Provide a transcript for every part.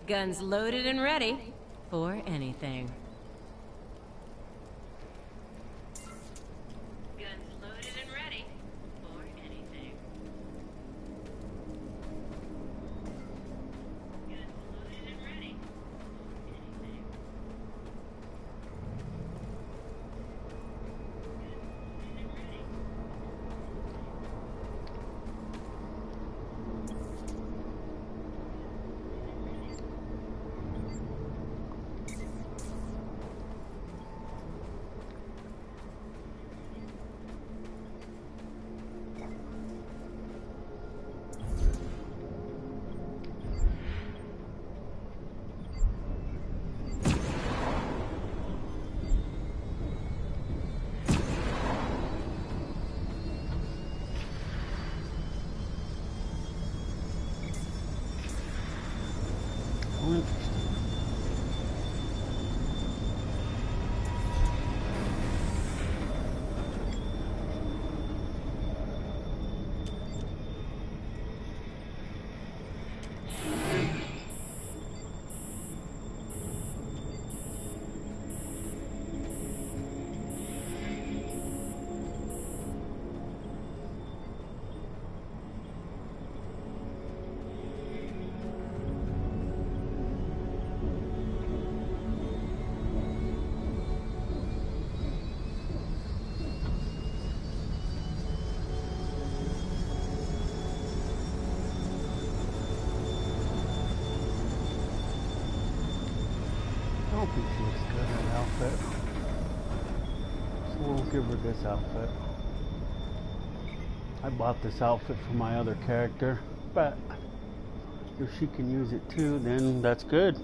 Guns loaded and ready for anything. Guns loaded and ready for anything. Guns loaded and ready for anything. I don't think she looks good in an outfit. So we'll give her this outfit. I bought this outfit for my other character, but if she can use it too, then that's good. I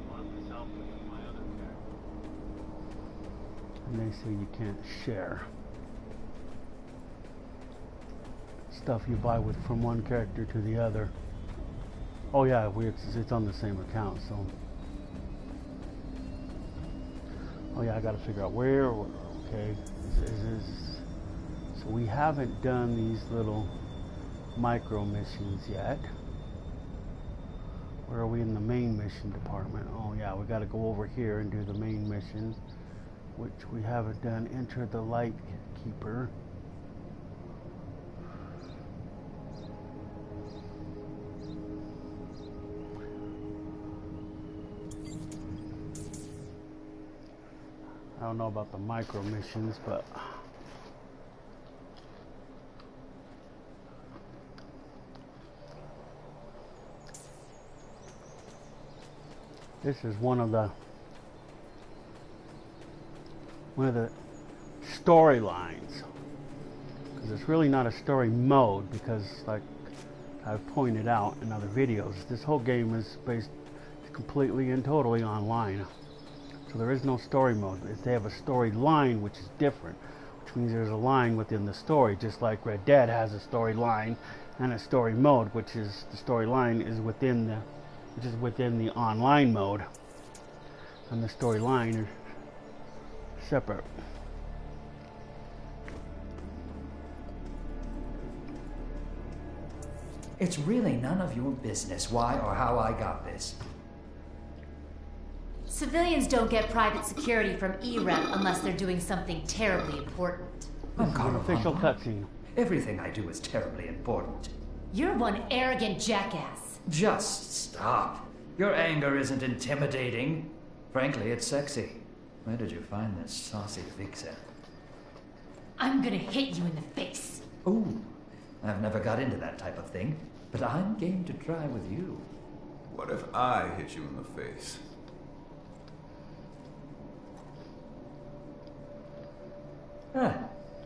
bought this outfit for my other character. And they say you can't share stuff you buy with from one character to the other. Oh yeah, it's on the same account, so. Oh yeah, I gotta figure out where, okay, so we haven't done these little micro missions yet. Where are we in the main mission department? Oh yeah, we gotta go over here and do the main mission, which we haven't done. Enter the light keeper. I don't know about the micro missions, but this is one of the storylines, because it's really not a story mode, because like I've pointed out in other videos, this whole game is based completely and totally online. So there is no story mode. They have a storyline, which is different, which means there's a line within the story, just like Red Dead has a storyline and a story mode, which is the storyline is within the online mode, and the storyline is separate. It's really none of your business why or how I got this. Civilians don't get private security from E-Rep unless they're doing something terribly important. This is an official cutscene. Everything I do is terribly important. You're one arrogant jackass. Just stop. Your anger isn't intimidating. Frankly, it's sexy. Where did you find this saucy vixen? I'm gonna hit you in the face. Ooh, I've never got into that type of thing, but I'm game to try with you. What if I hit you in the face?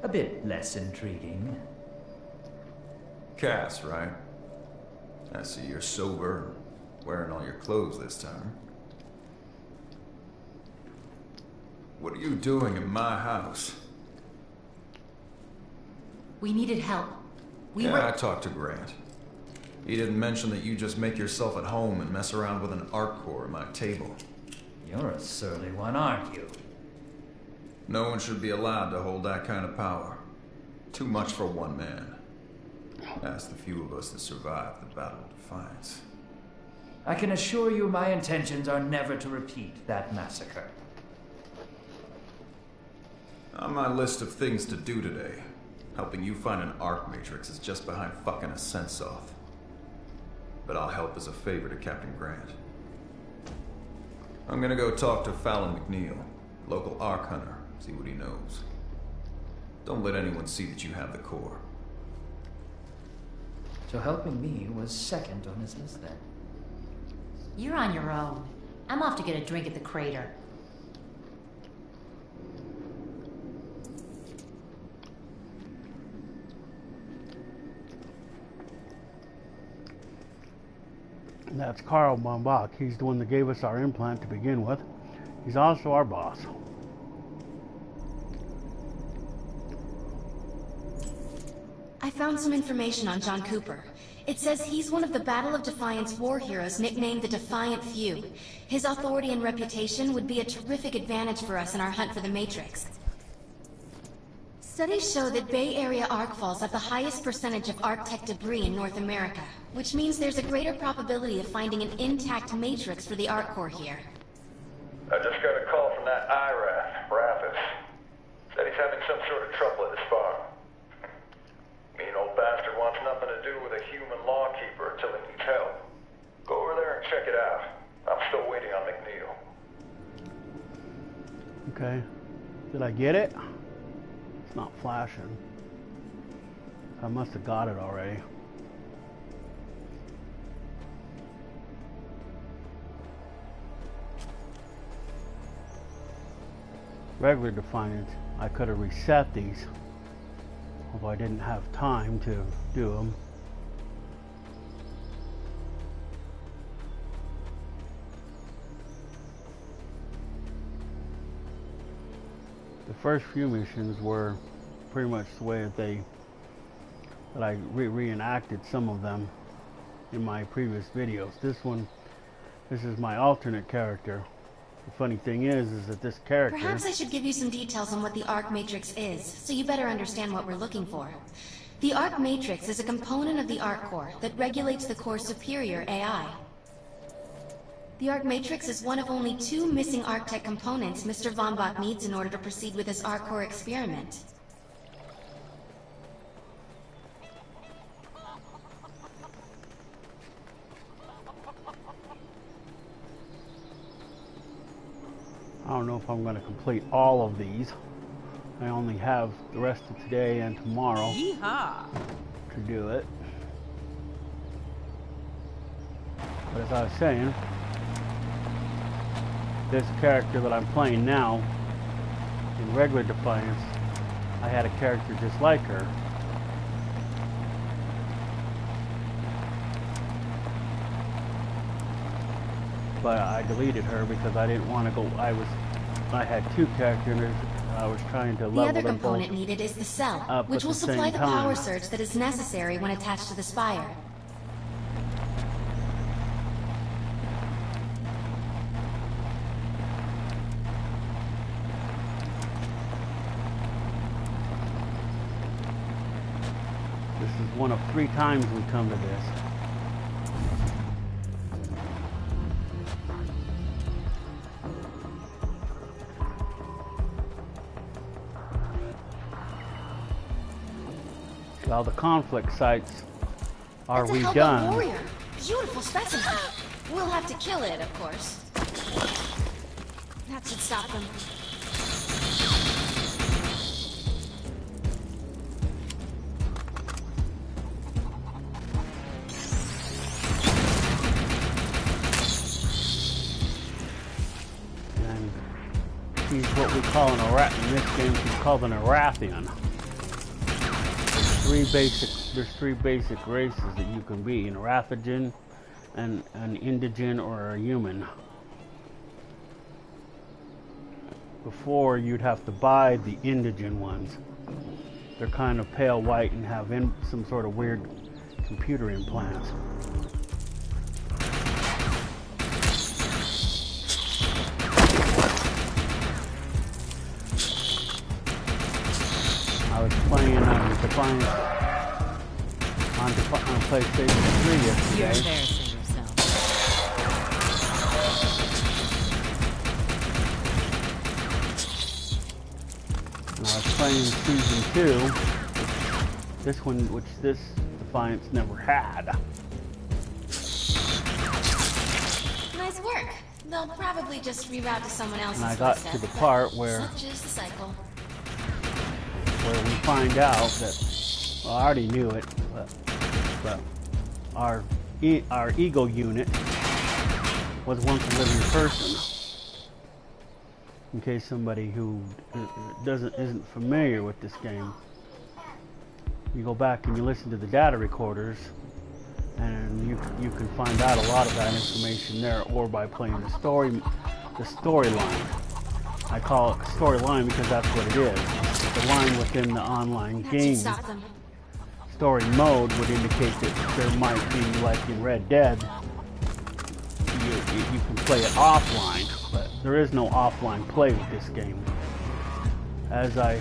A bit less intriguing. Cass, right? I see you're sober, wearing all your clothes this time. What are you doing in my house? We needed help. I talked to Grant. He didn't mention that you just make yourself at home and mess around with an art core at my table. You're a surly one, aren't you? No one should be allowed to hold that kind of power. Too much for one man. Ask the few of us that survived the Battle of Defiance. I can assure you my intentions are never to repeat that massacre. On my list of things to do today, helping you find an arc matrix is just behind fucking a sense off. But I'll help as a favor to Captain Grant. I'm gonna go talk to Fallon McNeil, local arc hunter, see what he knows. Don't let anyone see that you have the core. So helping me was second on his list then. You're on your own. I'm off to get a drink at the crater. That's Carl Bombach. He's the one that gave us our implant to begin with. He's also our boss. I found some information on John Cooper. It says he's one of the Battle of Defiance war heroes nicknamed the Defiant Few. His authority and reputation would be a terrific advantage for us in our hunt for the Matrix. Studies show that Bay Area arcfalls have the highest percentage of Arc-Tech debris in North America, which means there's a greater probability of finding an intact Matrix for the Arc Core here. I just got a call from that IRAF, Rathis. Said he's having some sort of trouble at his farm. Mean old bastard wants nothing to do with a human lawkeeper until he needs help. Go over there and check it out. I'm still waiting on McNeil. Okay. Did I get it? It's not flashing. I must have got it already. Regular Defiance. I could have reset these, although I didn't have time to do them. The first few missions were pretty much the way that I reenacted some of them in my previous videos. This is my alternate character. The funny thing is that this character... Perhaps I should give you some details on what the Arc Matrix is, so you better understand what we're looking for. The Arc Matrix is a component of the Arc Core that regulates the Core's superior AI. The Arc Matrix is one of only 2 missing Arc-Tech components Mr. Vombach needs in order to proceed with his Arc Core experiment. I don't know if I'm going to complete all of these. I only have the rest of today and tomorrow to do it. But as I was saying, this character that I'm playing now, in regular Defiance, I had a character just like her. But I deleted her because I didn't want to go. I had 2 characters. I was trying to level them both. The other component needed is the cell, which will supply the power surge that is necessary when attached to the spire. This is one of 3 times we come to this. Well, the conflict sites are That's a redone. Hellbound warrior. Beautiful specimen. We'll have to kill it, of course. That should stop them. And she's what we call an Arathian. In this game, she's called an Arathian. There's three basic races that you can be: an Arathian, an indigen, or a human. Before, you'd have to buy the indigen ones. They're kind of pale white and have some sort of weird computer implants. I was playing Defiance on PlayStation 3 yesterday. You're embarrassing yourself. I was playing Season 2. This one, which this Defiance never had. Nice work. They'll probably just reroute to someone else's And I got footstep, to the but part where such is the cycle. we find out that, well, I already knew it, but our ego unit was once a living person. In case somebody who isn't familiar with this game, you go back and you listen to the data recorders, and you can find out a lot of that information there, or by playing the storyline. I call it storyline because that's what it is. The line within the online That should game. stop them. Story mode would indicate that there might be, like in Red Dead, you can play it offline, but there is no offline play with this game. As I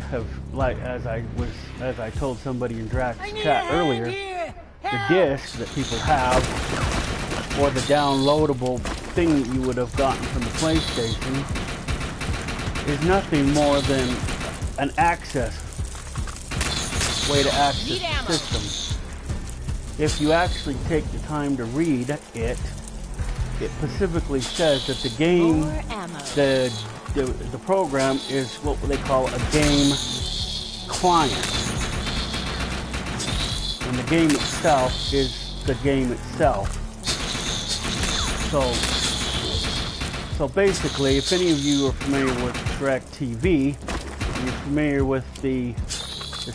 told somebody in Drax chat earlier, the disc that people have, or the downloadable thing that you would have gotten from the PlayStation, is nothing more than an way to access the system. If you actually take the time to read it, it specifically says that the game, the program is what they call a game client, and the game itself is the game itself. So basically, if any of you are familiar with DirecTV, and you're familiar with the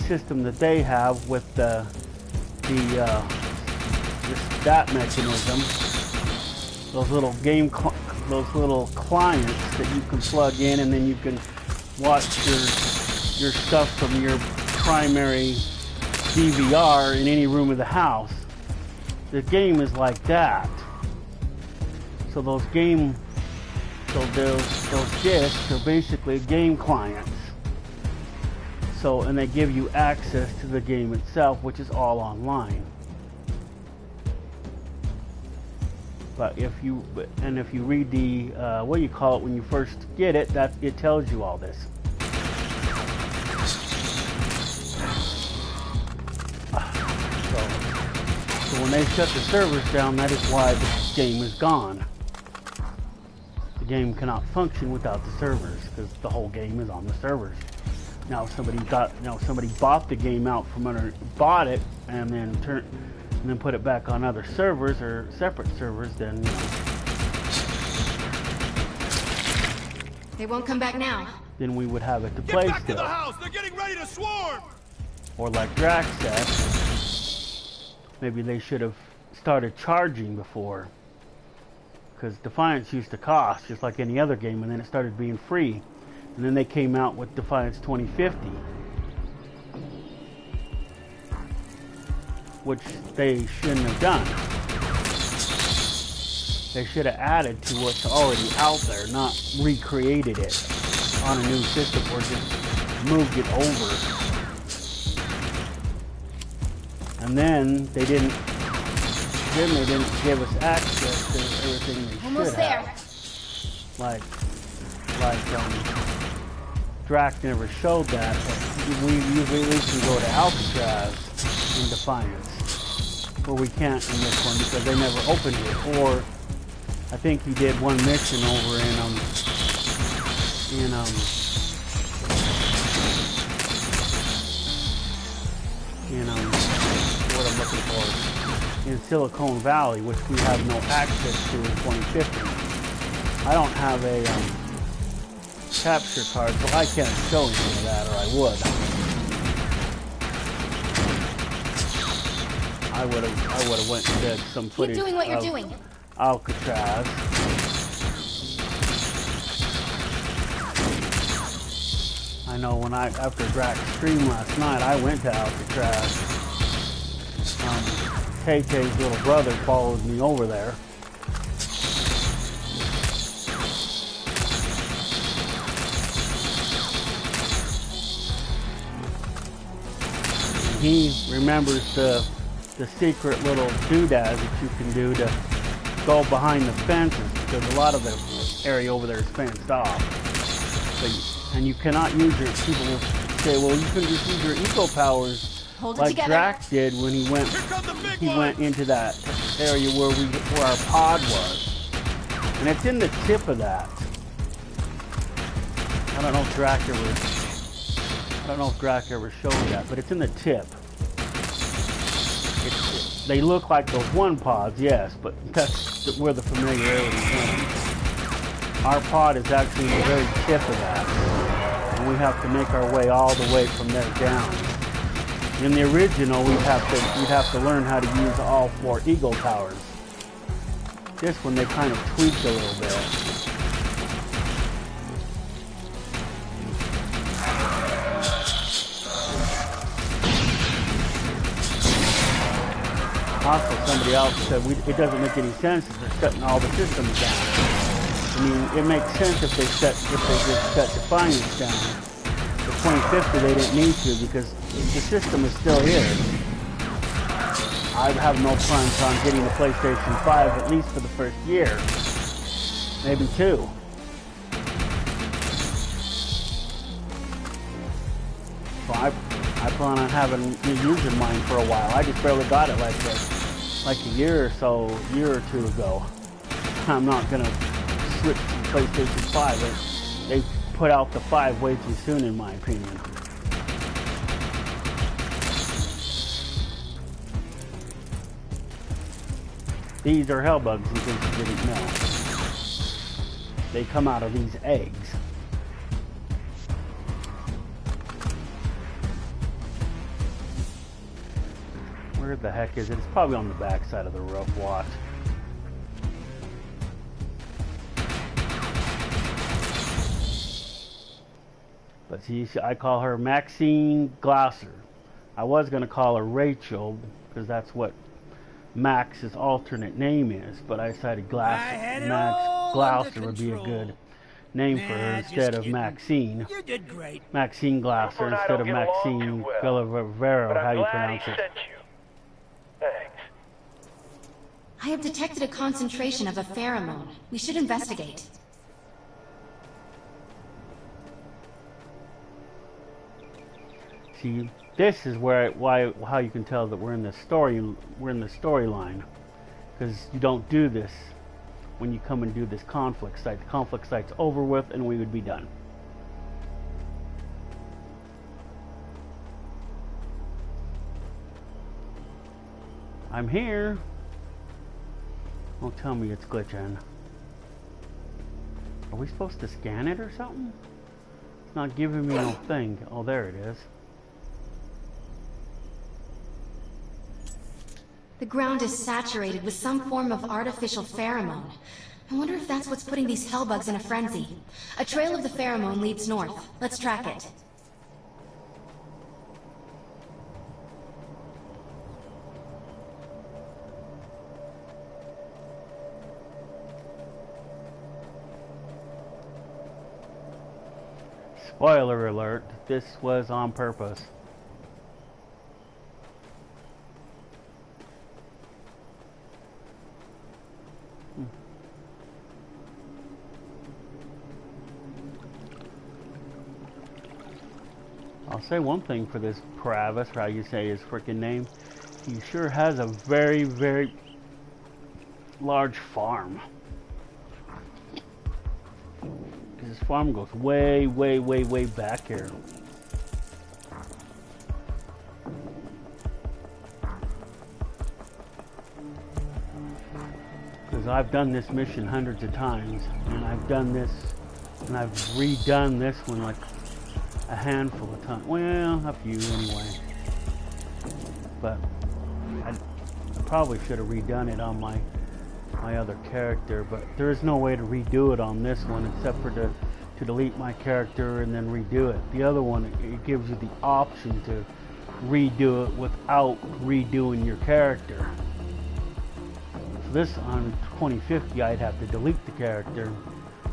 system that they have with the stat mechanism, those little clients that you can plug in, and then you can watch your stuff from your primary DVR in any room of the house. The game is like that. So those discs are basically game clients. So, and they give you access to the game itself, which is all online. But if you read the what do you call it when you first get it, that it tells you all this. So when they shut the servers down, that is why the game is gone. The game cannot function without the servers, because the whole game is on the servers. Now somebody bought the game out from under, bought it, and then put it back on other servers or separate servers, then They won't come back now. Then we would have it to play still. The house. They're getting ready to swarm. Or like Drax said, maybe they should have started charging before, because Defiance used to cost just like any other game, and then it started being free, and then they came out with Defiance 2050, which they shouldn't have done. They should have added to what's already out there, not recreated it on a new system or just moved it over. And then they didn't give us access to everything they Almost should there. have. Like Drac never showed that. We usually can go to Alcatraz in Defiance, where we can't in this one because they never opened it. Or I think he did one mission over in what I'm looking for, in Silicon Valley, which we have no access to in 2050. I don't have a capture card, so I can't show you that, or I would. I would have went and did some footage. Keep doing what you're doing. Alcatraz. I know when after Drax stream last night, I went to Alcatraz. Tay-Tay's little brother followed me over there. He remembers the secret little doodads that you can do to go behind the fences, because a lot of the area over there is fenced off. And you cannot use your say, well, you couldn't just use your eco powers Hold it like together. Drax did when he went Here come the big one. went into that area where our pod was. And it's in the tip of that. I don't know if Drax ever showed that, but it's in the tip. They look like those one pods, yes, but that's where the familiarity comes. Our pod is actually the very tip of that, and we have to make our way all the way from there down. In the original, we'd have to learn how to use all 4 eagle powers. This one they kind of tweaked a little bit. Also, somebody else said it doesn't make any sense if they're shutting all the systems down. I mean, it makes sense if they just shut Defiance down. The 2050 they didn't need to because the system is still here. I have no plans on getting the PlayStation 5 at least for the first year, maybe 2. So I plan on using mine for a while. I just barely got it like a year or 2 ago. I'm not gonna switch to the PlayStation 5. They put out the 5 way too soon, in my opinion. These are hellbugs, in case you didn't know. They come out of these eggs. Where the heck is it? It's probably on the back side of the roof. Watch. But see, I call her Maxine Glasser. I was going to call her Rachel because that's what Max's alternate name is, but I decided Max Glasser would be a good name for her instead of Maxine. You did great. Maxine Glasser instead of Maxine Villavero, how you pronounce it. Thanks. I have detected a concentration of a pheromone. We should investigate. See, this is how you can tell that we're in the storyline, because you don't do this when you come and do this conflict site. The conflict site's over with, and we would be done. I'm here. Don't tell me it's glitching. Are we supposed to scan it or something? It's not giving me no thing. Oh, there it is. The ground is saturated with some form of artificial pheromone. I wonder if that's what's putting these hellbugs in a frenzy. A trail of the pheromone leads north. Let's track it. Spoiler alert, this was on purpose. I'll say one thing for this Pravis, or how you say his freaking name. He sure has a very, very large farm. His farm goes way, way, way, way back here. Because I've done this mission hundreds of times, and I've done this, and I've redone this one like a handful of times. Well, a few anyway. But I probably should have redone it on my other character, but there is no way to redo it on this one except for to delete my character and then redo it. The other one, it gives you the option to redo it without redoing your character. So this on 2050, I'd have to delete the character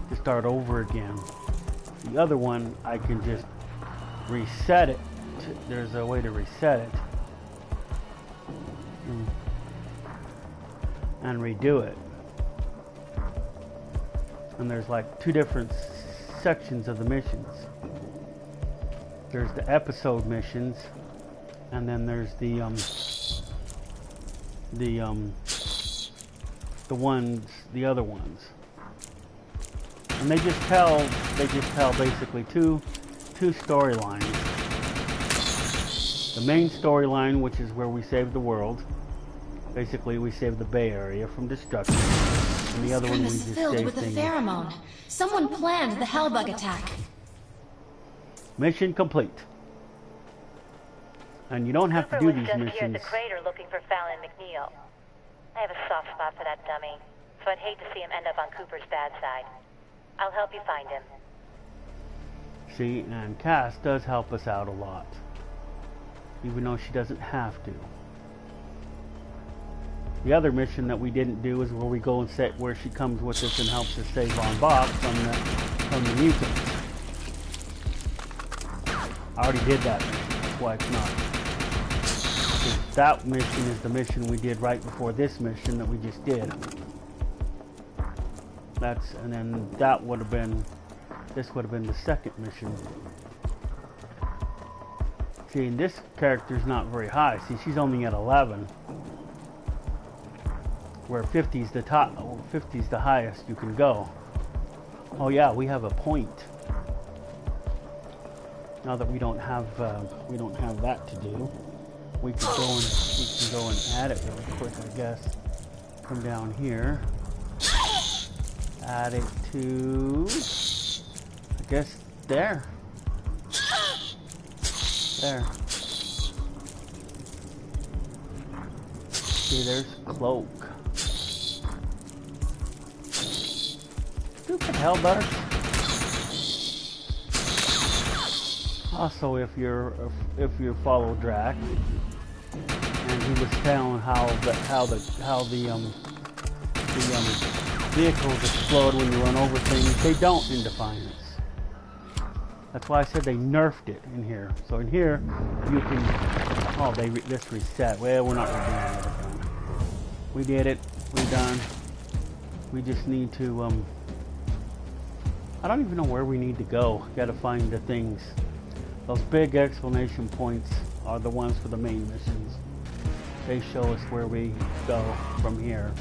to start over again. The other one, I can just reset it. There's a way to reset it and redo it. And there's like 2 different sections of the missions. There's the episode missions, and then there's the other ones. And they just tell basically two storylines. The main storyline, which is where we save the world. Basically, we save the Bay Area from destruction. And the other one, we This just filled save with a things. pheromone. Someone planned the Hellbug attack. Mission complete. And you don't have to do was these just here at missions. the crater looking for Fallon McNeil. I have a soft spot for that dummy, so I'd hate to see him end up on Cooper's bad side. I'll help you find him. See, and Cass does help us out a lot. Even though she doesn't have to. The other mission that we didn't do is where we go and set where she comes with us and helps us save Von Bob from the mutants. I already did that mission, that's why it's not. Because that mission is the mission we did right before this mission that we just did. And then that would have been, this would have been the second mission. See, and this character's not very high. See, she's only at 11. Where 50's the top, 50's the highest you can go. Oh yeah, we have a point. Now that we don't have that to do, we can go and add it really quick, I guess. Come down here, add it to, I guess there. There. See, there's Cloak. Stupid Hellbug. Also, if you follow Drac, and he was telling how the vehicles explode when you run over things, they don't in Defiance. That's why I said they nerfed it in here. So in here, you can... Oh, this reset. Well, we're not redoing it again. We did it. We're done. We just need to... I don't even know where we need to go. Gotta find the things. Those big exclamation points are the ones for the main missions. They show us where we go from here.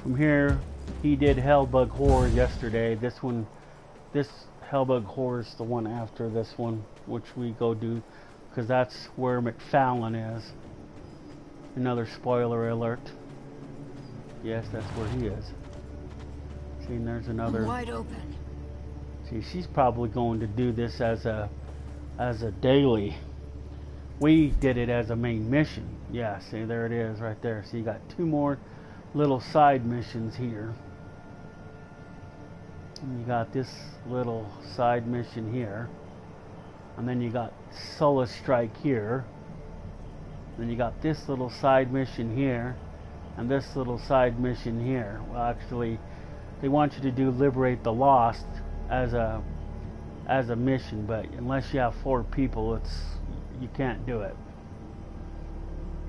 From here, he did Hellbug Horror yesterday. This Hellbug Horror is the one after this one, which we go do, because that's where McFallon is. Another spoiler alert. Yes, that's where he is. See, and there's another. Wide open. See, she's probably going to do this as a daily. We did it as a main mission. Yeah, see, there it is right there. So you got two more little side missions here. And you got this little side mission here. And then you got Solace Strike here. Then you got this little side mission here. And this little side mission here. Well, actually, they want you to do Liberate the Lost as a mission, but unless you have 4 people, you can't do it.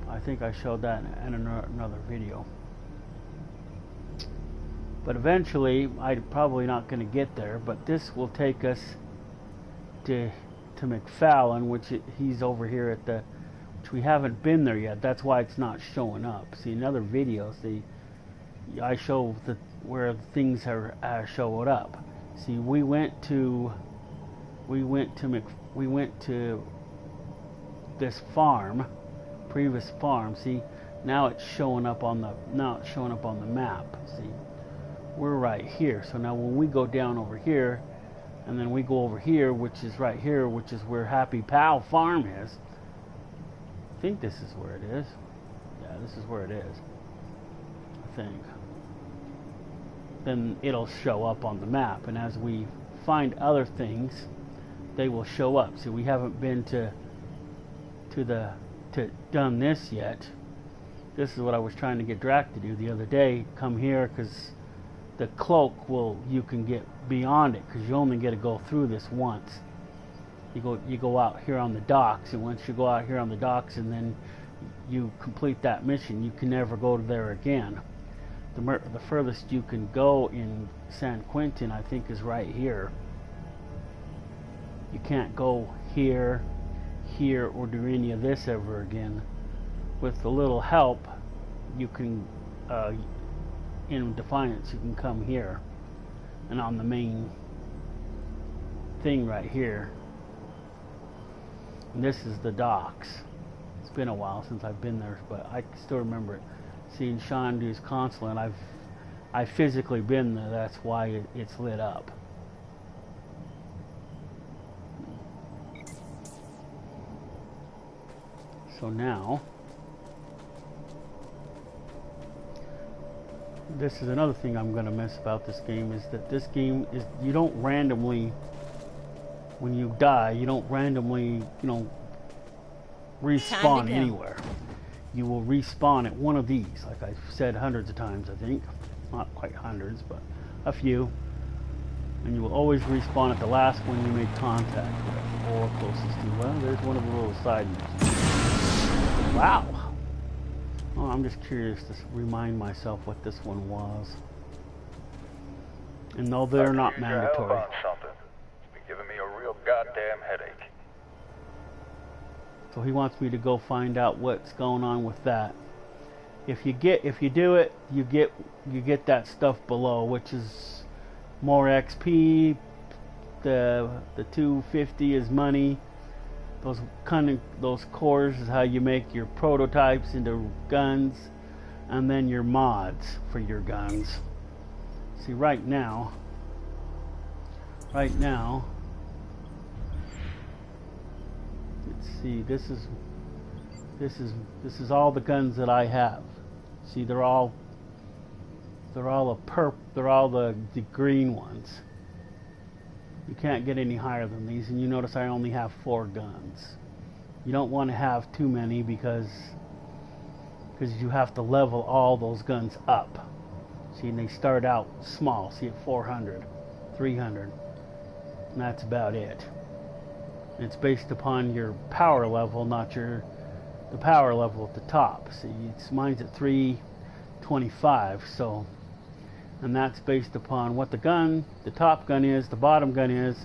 I think I showed that in another video. But eventually, I'm probably not going to get there, but this will take us to McFallon, which he's over here at the, which we haven't been there yet. That's why it's not showing up. See, in other videos, I show where things are showed up. See, we went to this farm, previous farm. See, now it's showing up on the map. See, we're right here. So now when we go down over here, and then we go over here, which is right here, which is where Happy Pal Farm is. I think this is where it is. Yeah, this is where it is. I think. Then it'll show up on the map, and as we find other things, they will show up. See, we haven't been to done this yet. This is what I was trying to get Drac to do the other day. Come here, because the cloak you can get beyond it, because you only get to go through this once. You go out here on the docks, and once you go out here on the docks and then you complete that mission, you can never go there again. the furthest you can go in San Quentin, I think, is right here. You can't go here, here, or do any of this ever again. With a little help, you can, in Defiance, you can come here. And on the main thing right here. And this is the docks. It's been a while since I've been there, but I still remember it. Seeing Sean do his console, and I've physically been there. That's why it's lit up. So now, this is another thing I'm going to miss about this game, is that this game is, you don't randomly, when you die, you don't randomly, respawn anywhere. You will respawn at one of these, like I've said hundreds of times, I think. Not quite hundreds, but a few. And you will always respawn at the last one you made contact with, or closest to. Well, there's one of the little side missions. Wow! Oh, I'm just curious to remind myself what this one was. And no, they're not mandatory. It's been giving me a real goddamn headache. So he wants me to go find out what's going on with that. If you do it, you get that stuff below, which is more XP. The 250 is money. Those cores is how you make your prototypes into guns, and then your mods for your guns. See, right now, let's see, this is all the guns that I have. See, they're all the green ones. You can't get any higher than these, and you notice I only have 4 guns. You don't want to have too many because you have to level all those guns up. See, and they start out small. See, at 400, 300, and that's about it. And it's based upon your power level, not the power level at the top. See, mine's at 325, so. And that's based upon what the top gun is, the bottom gun is,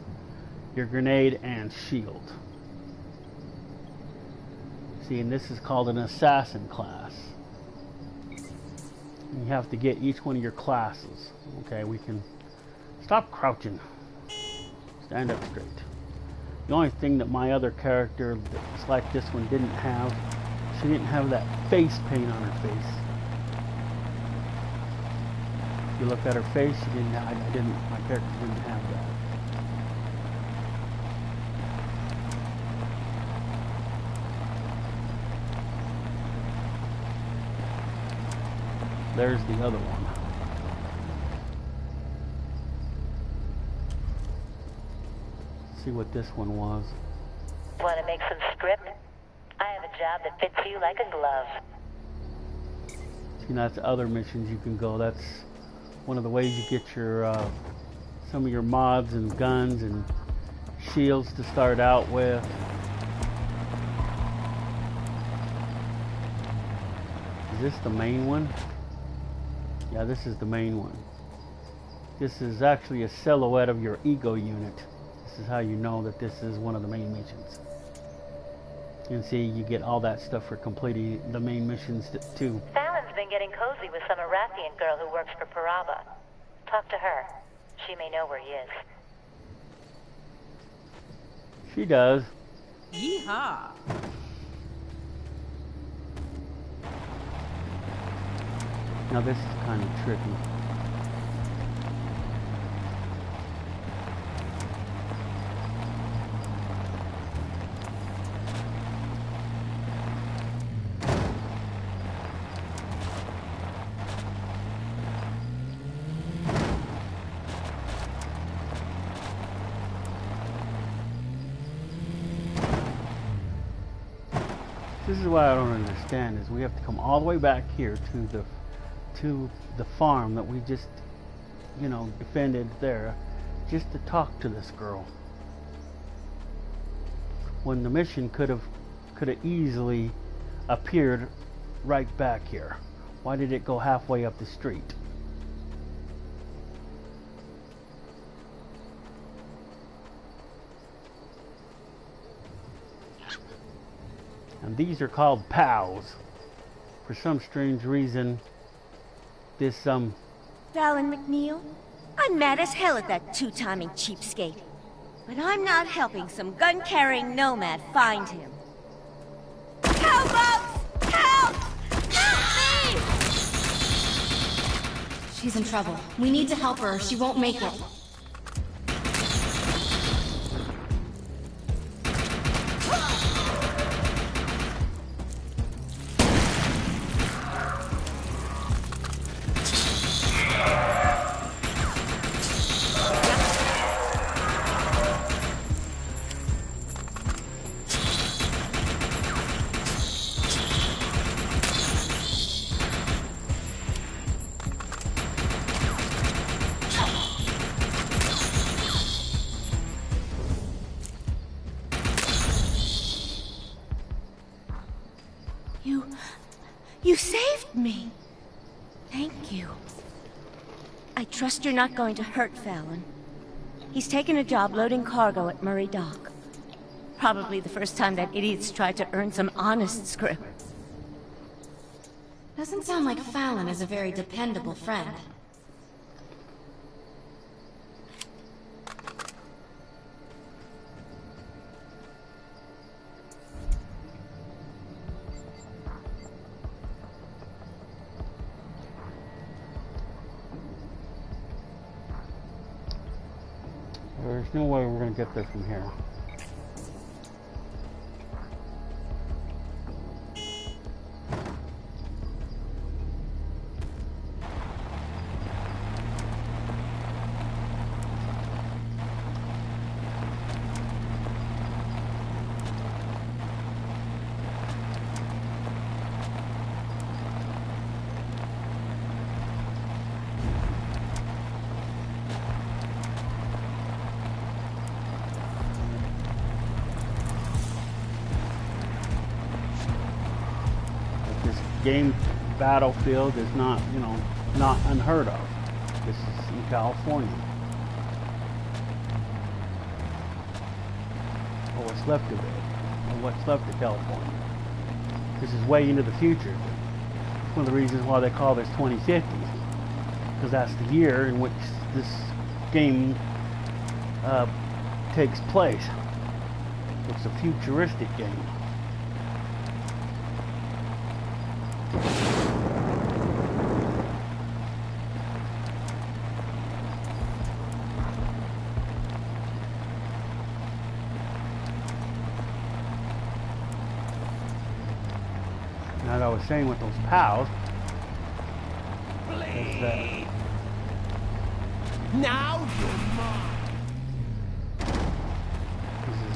your grenade and shield. See, and this is called an assassin class. And you have to get each one of your classes. Okay, we can stop crouching. Stand up straight. The only thing that my other character that's like this one didn't have, she didn't have that face paint on her face. If you look at her face, my character didn't have that. There's the other one. Let's see what this one was. Want to make some script? I have a job that fits you like a glove. See, that's other missions you can go. That's one of the ways you get your some of your mods and guns and shields to start out with. Is this the main one? Yeah, this is the main one. This is actually a silhouette of your ego unit. This is how you know that this is one of the main missions. And see, you get all that stuff for completing the main missions too. Fallon's been getting cozy with some Arathian girl who works for Paraba. Talk to her. She may know where he is. She does. Yeehaw! Now this is kind of tricky. This is what I don't understand, is we have to come all the way back here to the farm that we just, defended there, just to talk to this girl. When the mission could have easily appeared right back here. Why did it go halfway up the street? And these are called POWs. For some strange reason, this Fallon McNeil? I'm mad as hell at that two-timing cheapskate. But I'm not helping some gun-carrying nomad find him. Cowboats! Help! Help me! She's in trouble. We need to help her or she won't make it. You saved me. Thank you. I trust you're not going to hurt Fallon. He's taken a job loading cargo at Murray Dock. Probably the first time that idiot's tried to earn some honest script. Doesn't sound like Fallon is a very dependable friend. There's no way we're going to get this from here. Game battlefield is not, not unheard of. This is in California. Or what's left of it. Or what's left of California. This is way into the future. It's one of the reasons why they call this 2050. Because that's the year in which this game takes place. It's a futuristic game. As I was saying with those POWs, is that now you're mine.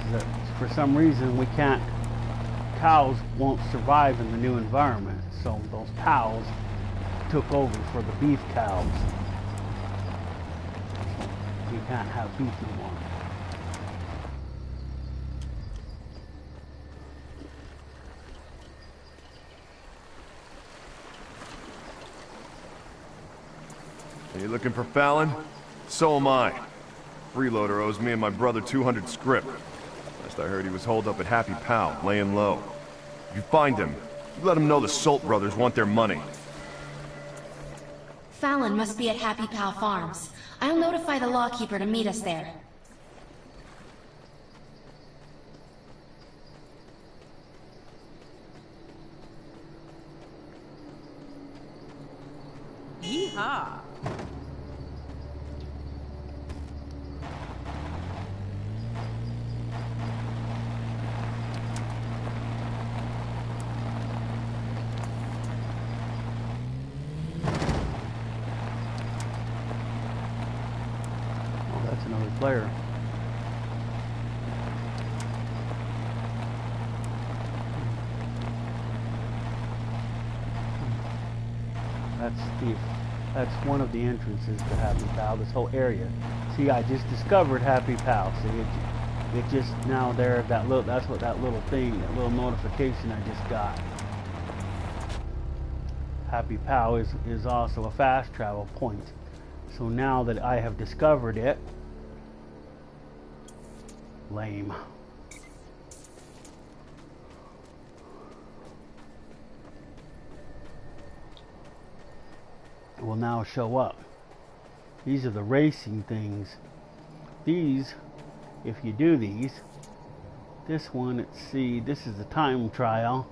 is that for some reason we can't. Cows won't survive in the new environment, so those POWs took over for the beef cows. So you can't have beef no more. Are you looking for Fallon? So am I. Freeloader owes me and my brother 200 script. Last I heard he was holed up at Happy Pal, laying low. If you find him, you let him know the Salt brothers want their money. Fallon must be at Happy Pal Farms. I'll notify the lawkeeper to meet us there. Yeehaw! Oh, that's another player. That's one of the entrances to Happy Pal, this whole area. See, I just discovered Happy Pal. See, it just now there, that's what that little thing, that little notification I just got. Happy Pal is also a fast travel point. So now that I have discovered it, lame. will now show up. These are the racing things. These, if you do these, this one, let's see, this is the time trial.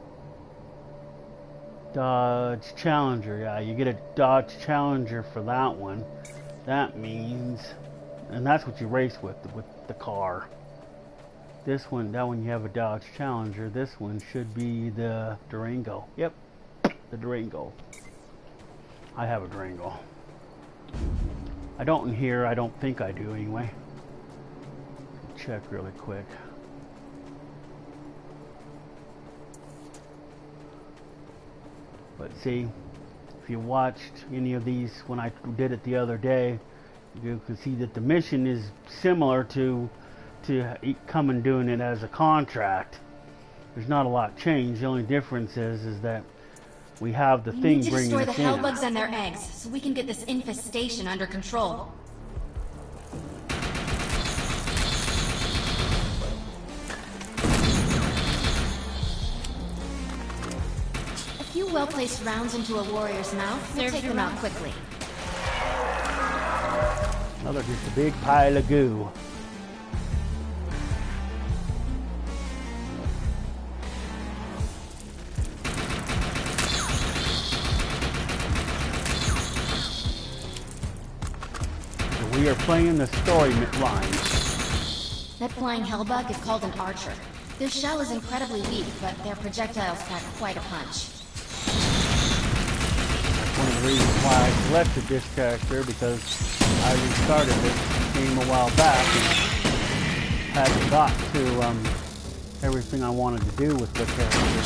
Dodge Challenger, yeah, you get a Dodge Challenger for that one. That means, and that's what you race with the car. This one, that one you have a Dodge Challenger. This one should be the Durango. Yep, the Durango. I have a Durango. I don't in here, I don't think I do anyway. Check really quick. But see, if you watched any of these when I did it the other day, you can see that the mission is similar to come and doing it as a contract. There's not a lot changed. The only difference is that we have the thing bringing us in. We need to destroy the hellbugs and their eggs so we can get this infestation under control. A few well-placed rounds into a warrior's mouth will take them out quickly. Another just a big pile of goo. We are playing the story line. That flying hellbug is called an archer. Their shell is incredibly weak, but their projectiles pack quite a punch. That's one of the reasons why I selected this character, because I restarted this game a while back and hadn't got to everything I wanted to do with the character.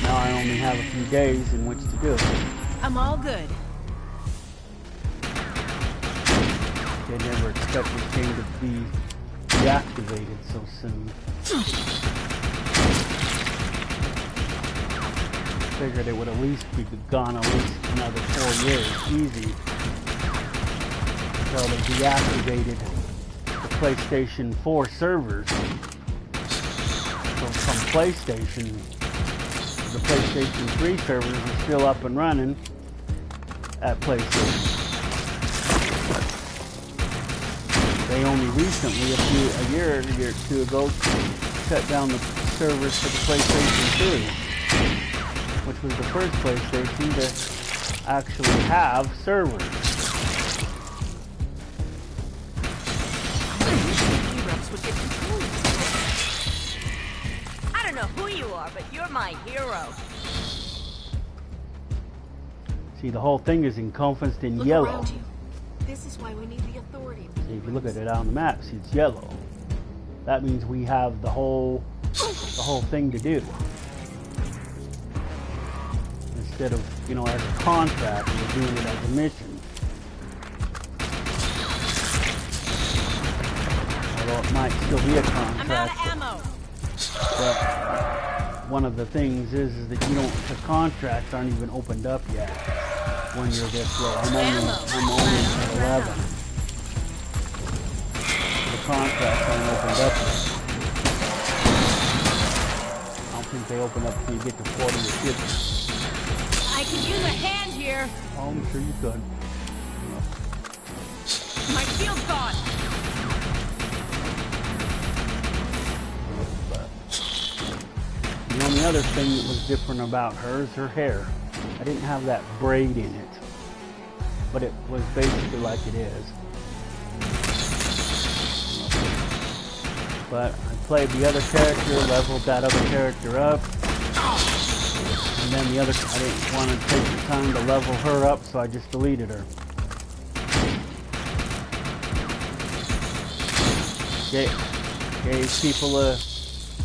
Now I only have a few days in which to do it. I'm all good. They never expect this game to be deactivated so soon. Figured it would at least be gone at least another 4 years, easy. So they deactivated the PlayStation 4 servers. So from PlayStation, the PlayStation 3 servers are still up and running at PlayStation. They only recently, a year or two ago, shut down the servers for the PlayStation 2, which was the first PlayStation to actually have servers. I don't know who you are, but you're my hero. See, the whole thing is encompassed in yellow. Around you. This is why we need the authority. See, if you look at it on the map, see, it's yellow. That means we have the whole thing to do. Instead of, you know, as a contract, we're doing it as a mission. Although it might still be a contract. I'm out of ammo. But one of the things is that you don't, the contracts aren't even opened up yet when you're this low. I'm only at 11. The contracts aren't opened up yet. I don't think they open up until you get to 40 or 50. I can use a hand here. Oh, I'm sure you could. My shield's gone. The only other thing that was different about her is her hair. I didn't have that braid in it, but it was basically like it is. But I played the other character, leveled that other character up, and then the other, I didn't want to take the time to level her up, so I just deleted her. Gave people a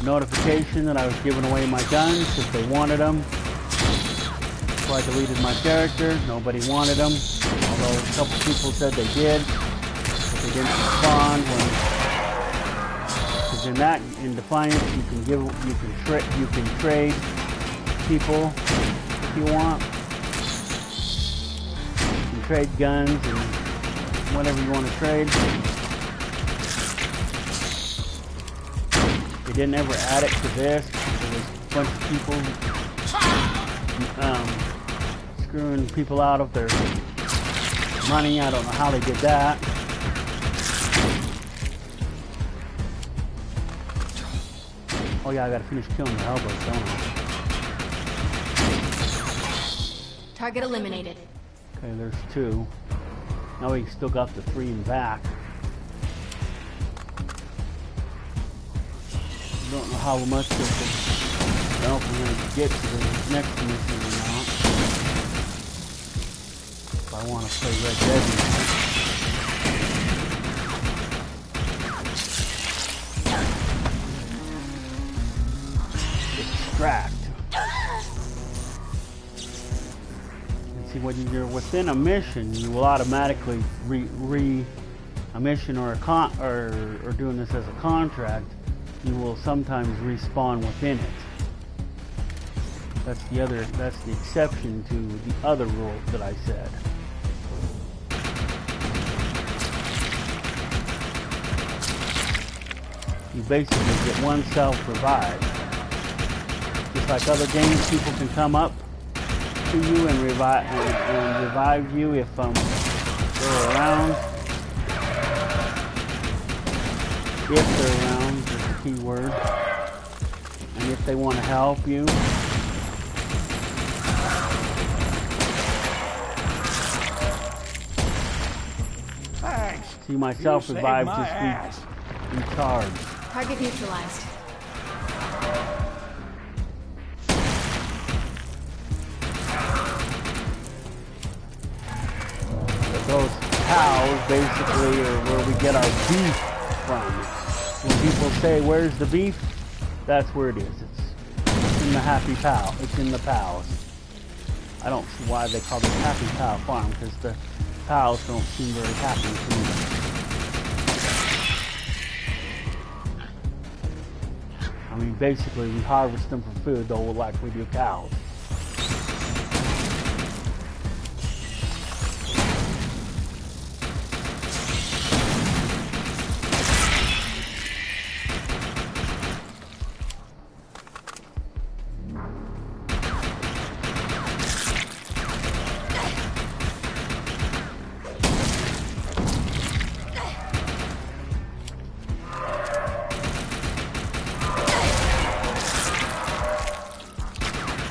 notification that I was giving away my guns if they wanted them. So I deleted my character. Nobody wanted them, although a couple people said they did, but they didn't respond. Because in Defiance, you can trade people if you want. You can trade guns and whatever you want to trade. They didn't ever add it to this. There was a bunch of people screwing people out of their money. I don't know how they did that. Oh yeah, I gotta finish killing the Hellbugs, don't I? Target eliminated. Okay, there's 2. Now we still got the 3 in back. Don't know how much of the help we're going to get to the next mission or not. If I want to play Red Dead now. Extract. And see, when you're within a mission, you will automatically a mission or or doing this as a contract, you will sometimes respawn within it. That's the exception to the other rule that I said. You basically get one self-revive. Just like other games, people can come up to you and revive you if they're around. If they're around is the key word. And if they want to help you. Thanks. See, my self-revive just recharged. Target neutralized. Those cows basically are where we get our beef from. When people say, where's the beef? That's where it is. It's in the Happy Cow. It's in the cows. I don't see why they call it Happy Cow Farm, because the cows don't seem very happy to me. I mean, basically, we harvest them for food, though, like we do cows.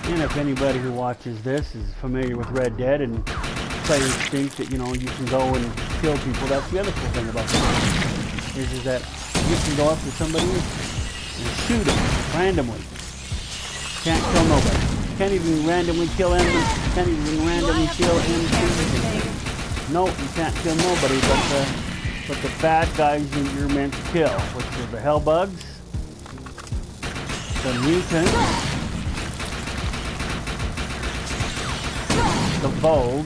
And if anybody who watches this is familiar with Red Dead and players think that, you know, you can go and kill people, that's the other cool thing about the game. Is that you can go up to somebody and shoot them randomly. Can't kill nobody. Can't even randomly kill enemies. Can't even randomly kill enemies. No, you can't kill nobody but the bad guys you're meant to kill, which are the Hellbugs, the mutants, the Bulge,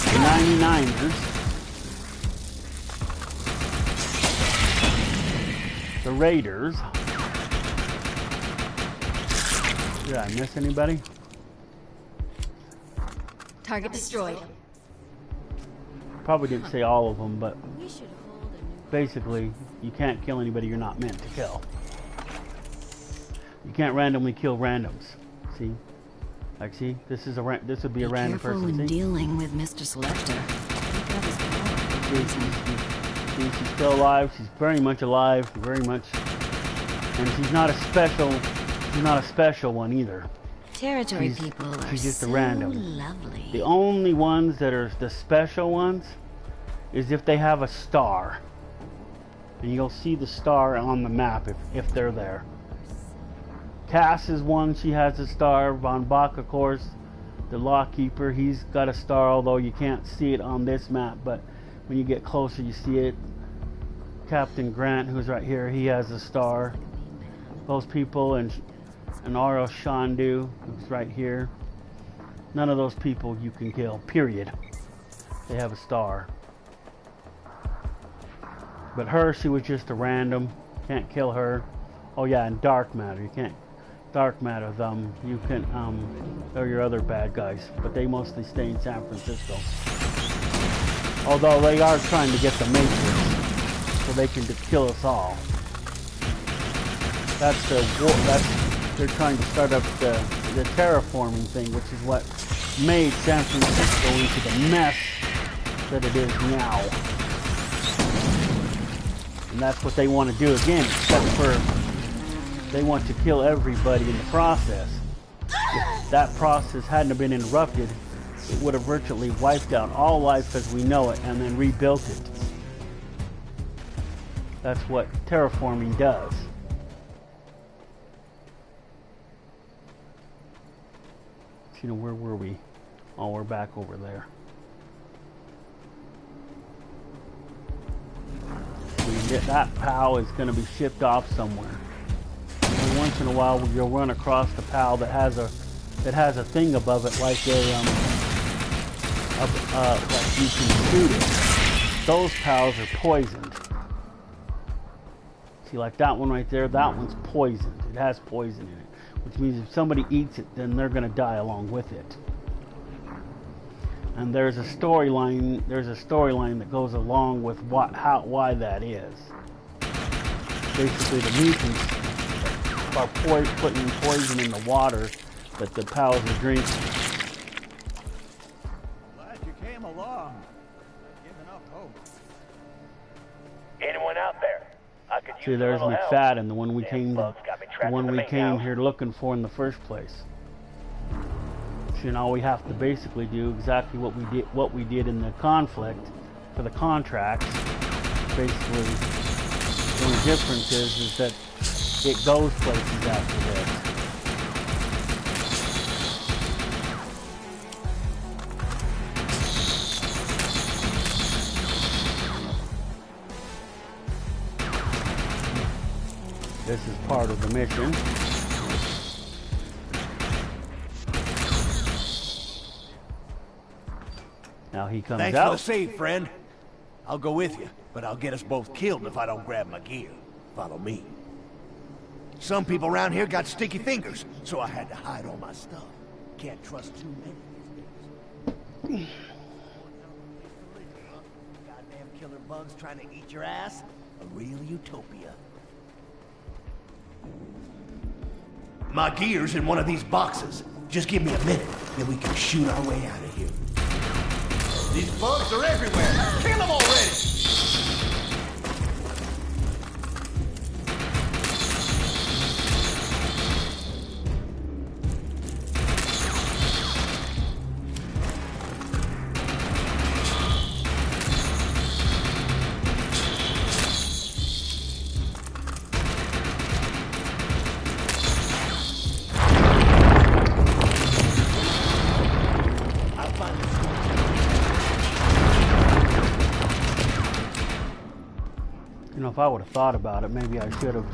the 99ers, the Raiders. Did I miss anybody? Target destroyed. Probably didn't say all of them, but basically, you can't kill anybody you're not meant to kill. You can't randomly kill randoms. See? Like, see? This would be a random person. Careful when See? dealing with Mr. Selector. She's still alive. She's very much alive. Very much. And she's not a special one either. Territory people are she's just so a random. lovely. The only ones that are the special ones is if they have a star. And you'll see the star on the map if they're there. Cass is one, she has a star. Von Bach, of course, the Lawkeeper, he's got a star, although you can't see it on this map, but when you get closer you see it. Captain Grant, who's right here, he has a star. Those people, and Aro Shandu, who's right here. None of those people you can kill, period. They have a star. But her, she was just a random. Can't kill her. Oh yeah, and Dark Matter, you can't. Dark Matter, you can, they're your other bad guys, but they mostly stay in San Francisco. Although they are trying to get the Matrix, so they can kill us all. That's the war, they're trying to start up the the terraforming thing, which is what made San Francisco into the mess that it is now. And that's what they want to do again, except for they want to kill everybody in the process. If that process hadn't been interrupted, it would have virtually wiped out all life as we know it and then rebuilt it. That's what terraforming does. You know, where were we? Oh, we're back over there. That POW is going to be shipped off somewhere. And once in a while, you'll run across the POW that has a thing above it, like like you can shoot it. Those POWs are poisoned. See, like that one right there, that one's poisoned. It has poison in it, which means if somebody eats it, then they're going to die along with it. And there's a storyline. There's a storyline that goes along with why that is. Basically, the mutants are putting poison in the water that the POWs are drinking. Glad you came along. Giving up hope. Anyone out there? I could See, use there's a little help. McFadden, the one we Them came bugs got me trapped in the main came house. here looking for in the first place. So now we have to basically do exactly what we did in the conflict for the contracts. Basically, the only difference is that it goes places after this. This is part of the mission. Now he comes Thanks out. for the save, friend. I'll go with you, but I'll get us both killed if I don't grab my gear. Follow me. Some people around here got sticky fingers, so I had to hide all my stuff. Can't trust too many. Goddamn killer bugs trying to eat your ass. A real utopia. My gear's in one of these boxes. Just give me a minute, then we can shoot our way out of here. These bugs are everywhere! Kill them already! You know, if I would have thought about it, maybe I should have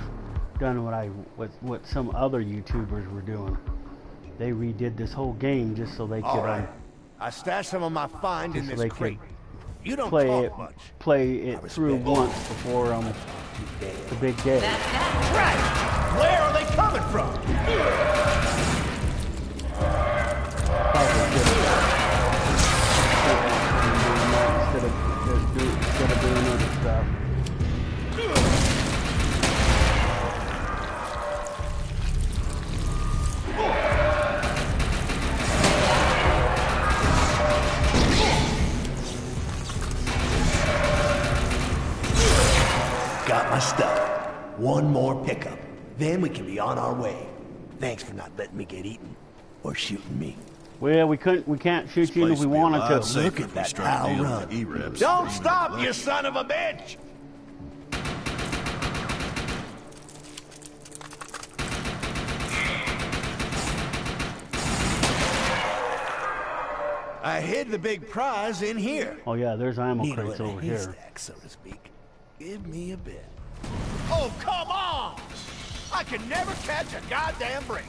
done what some other YouTubers were doing. They redid this whole game just so they could Alright. I stashed some of my find in so this they crate. could You don't play talk much. through once before the big day. Right! Where are they coming from? Instead of doing other stuff. Got my stuff. One more pickup. Then we can be on our way. Thanks for not letting me get eaten. Or shooting me. Well, we can't shoot you if we wanted to. Look at that POW run. Don't stop, you son of a bitch! I hid the big prize in here. Oh yeah, there's ammo Needle crates in a over here. haystack, so to speak. Give me a bit. Oh, come on! I can never catch a goddamn break.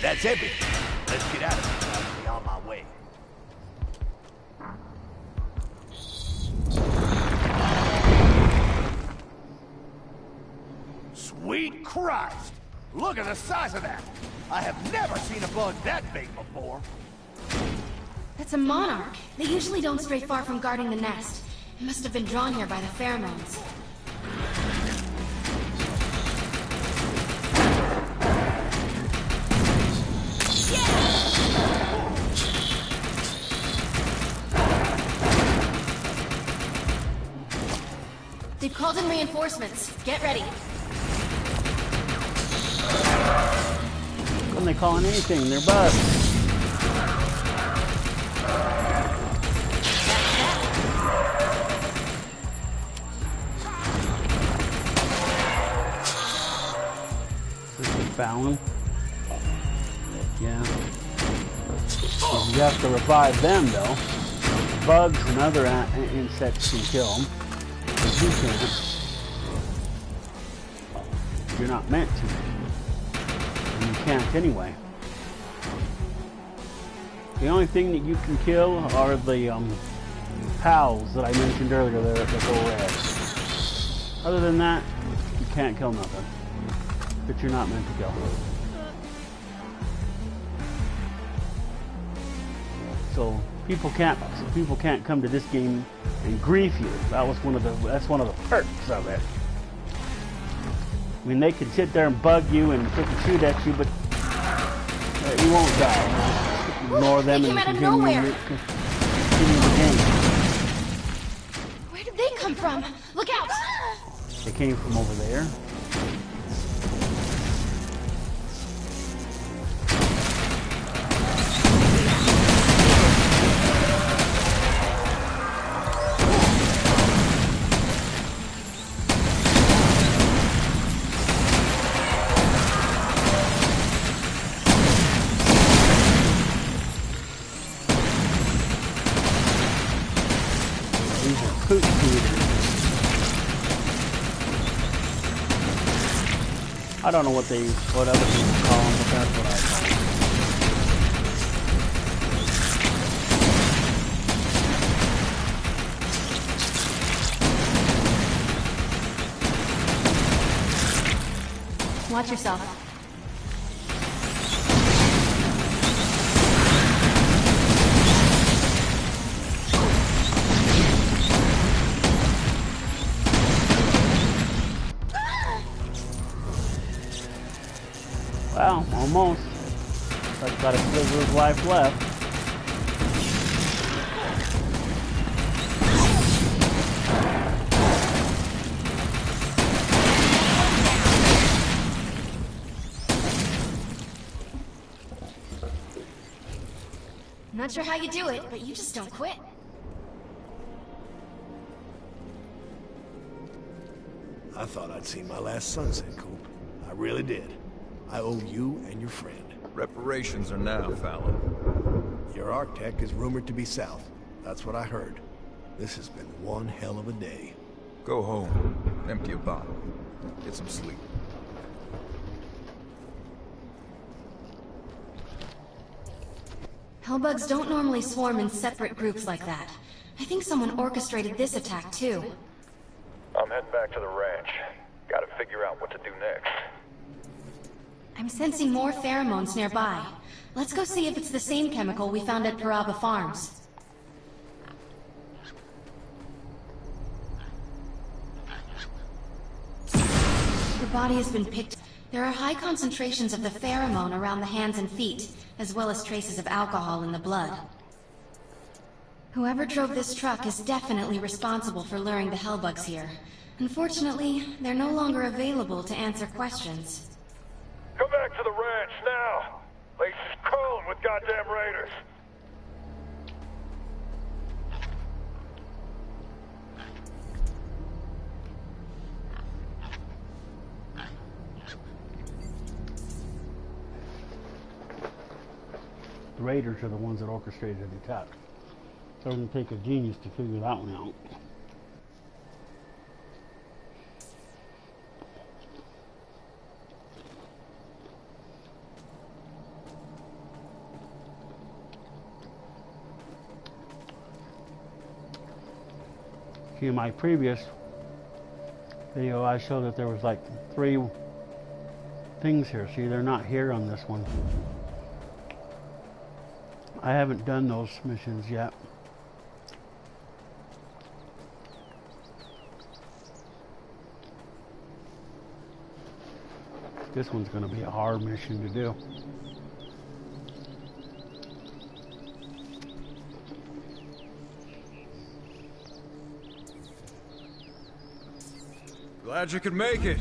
That's everything. Let's get out of here. I'll be on my way. Sweet Christ! Look at the size of that! I have never seen a bug that big before. That's a monarch. They usually don't stray far from guarding the nest. It must have been drawn here by the pheromones. They've called in reinforcements. Get ready. When they calling anything, they're bugs. This is Fallon. Yeah. You have to revive them, though. Bugs and other insects can kill them. But you can't. You're not meant to. And you can't anyway. The only thing that you can kill are the pals that I mentioned earlier that go red. Other than that, you can't kill nothing that you're not meant to kill. So people can't come to this game and grief you. That's one of the perks of it. I mean, they can sit there and bug you and freaking shoot at you, but you won't die. Just ignore them and continue the game. Where did they come from? Look out! They came from over there. I don't know what other people call them, but that's what I call them. Watch yourself. Well, almost. I've got a sliver of life left. Not sure how you do it, but you just don't quit. I thought I'd seen my last sunset, Coop. I really did. I owe you and your friend. Reparations are now, Fallon. Your Arctech is rumored to be south. That's what I heard. This has been one hell of a day. Go home. Empty a bottle. Get some sleep. Hellbugs don't normally swarm in separate groups like that. I think someone orchestrated this attack, too. I'm heading back to the ranch. Gotta figure out what to do next. I'm sensing more pheromones nearby. Let's go see if it's the same chemical we found at Paraba Farms. The body has been picked. There are high concentrations of the pheromone around the hands and feet, as well as traces of alcohol in the blood. Whoever drove this truck is definitely responsible for luring the Hellbugs here. Unfortunately, they're no longer available to answer questions. Come back to the ranch now! Place is crawling with goddamn raiders! The Raiders are the ones that orchestrated the attack. So it doesn't take a genius to figure that one out. See, in my previous video, I showed that there was like 3 things here. See, they're not here on this one. I haven't done those missions yet. This one's going to be a hard mission to do. Glad you could make it.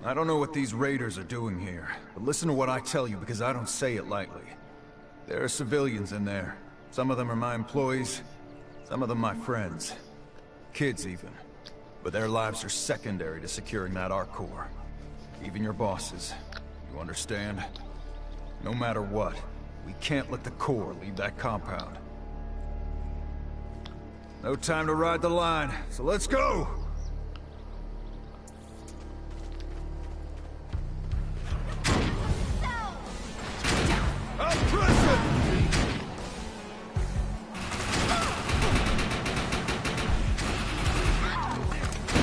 I don't know what these raiders are doing here, but listen to what I tell you because I don't say it lightly. There are civilians in there. Some of them are my employees, some of them my friends. Kids even. But their lives are secondary to securing that ARC core. Even your bosses. You understand? No matter what, we can't let the core leave that compound. No time to ride the line, so let's go!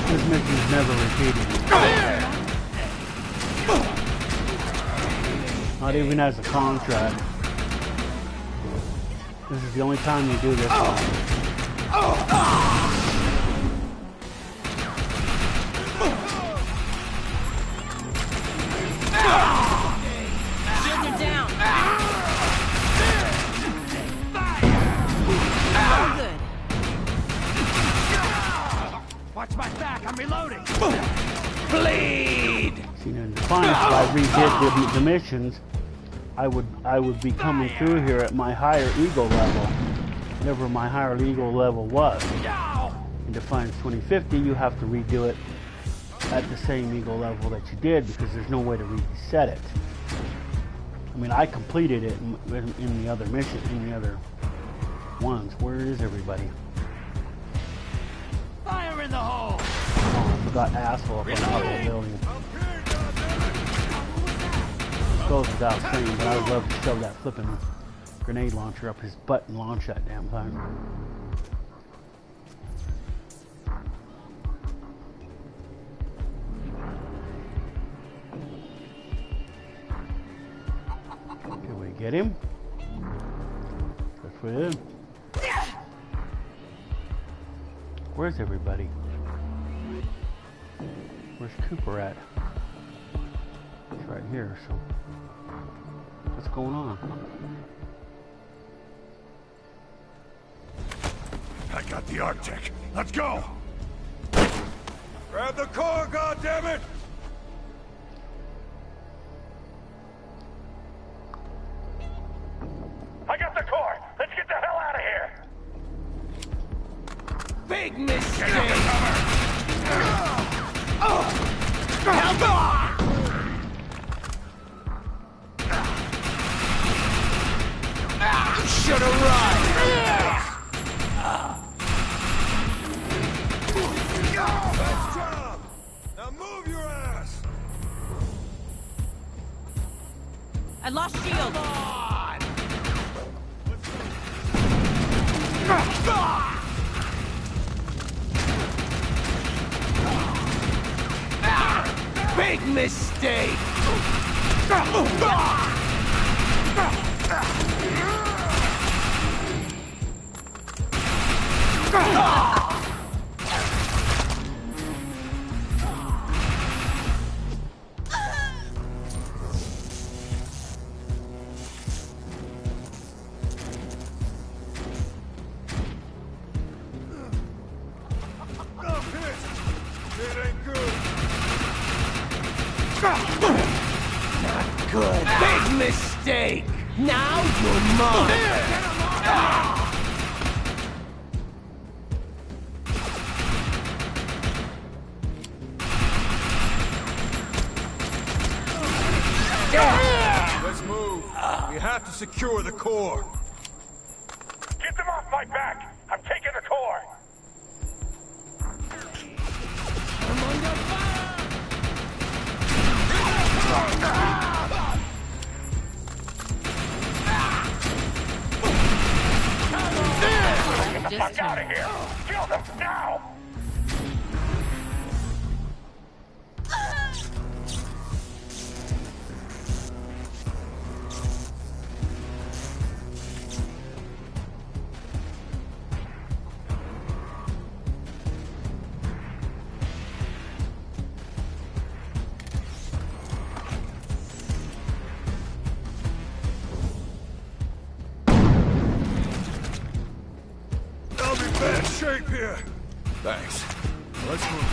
This mission's never repeated. Not even as a contract. This is the only time you do this. Shields are down. All good. Watch my back, I'm reloading! Bleed! See, in Defiance, if I redid the missions, I would be coming through here at my higher ego level, whatever my higher ego level was. In Defiance 2050, you have to redo it at the same ego level that you did because there's no way to reset it. I mean, I completed it in the other mission, in the other ones. Where is everybody? Fire in the hole! Oh, I forgot asshole up on top of the building. Goes without saying, but I would love to shove that flipping grenade launcher up his butt and launch that damn thing. Can we get him? Good for him. Where's everybody? Where's Cooper at? He's right here, so what's going on? I got the Arctic. Let's go! Grab the core, goddammit! I got the core! Let's get the hell out of here! Big mistake! Help! You should have run! Nice job! Now move your ass! I lost shield. Big mistake! It ain't good. Not good. Big mistake! Now you're mine! Let's move. We have to secure the core. Get them off my back! I'm taking the core! I'm under Get the fuck out of here! Kill them now! shape here. Thanks. Let's move.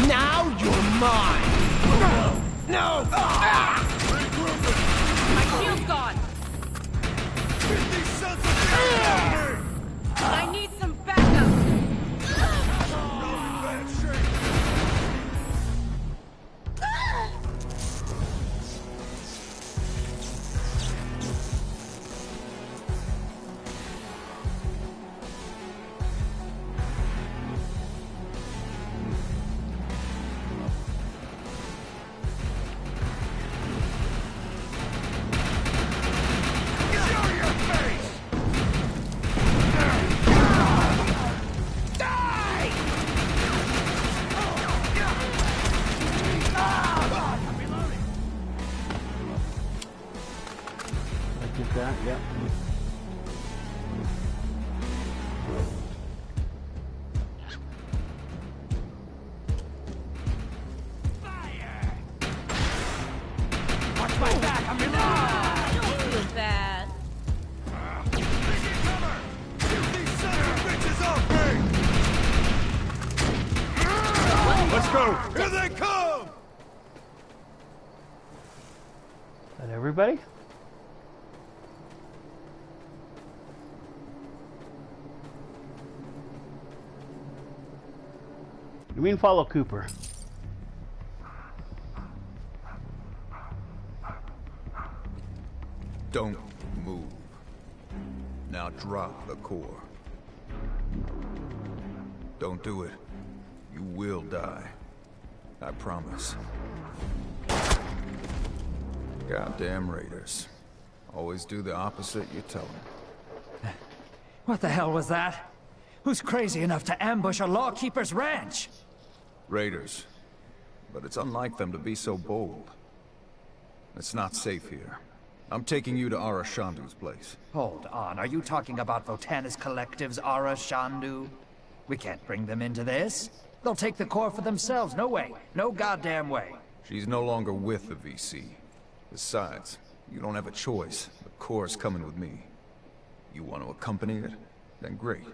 Now you're mine! No! My shield's gone! Get these sons of bitches off me! I need some backup! Really bad shape. Get that, yep. Watch my back, I'm reloading! Don't feel bad. Get these sons of bitches off me! Let's go! Here they come! Is that everybody? You mean follow Cooper? Don't move. Now drop the core. Don't do it. You will die. I promise. Goddamn raiders. Always do the opposite you tell them. What the hell was that? Who's crazy enough to ambush a lawkeeper's ranch? Raiders. But it's unlike them to be so bold. It's not safe here. I'm taking you to Ara Shandu's place. Hold on, are you talking about Votanus Collective's Ara Shandu? We can't bring them into this. They'll take the core for themselves. No way. No goddamn way. She's no longer with the VC. Besides, you don't have a choice. The core's coming with me. You want to accompany it? Then great.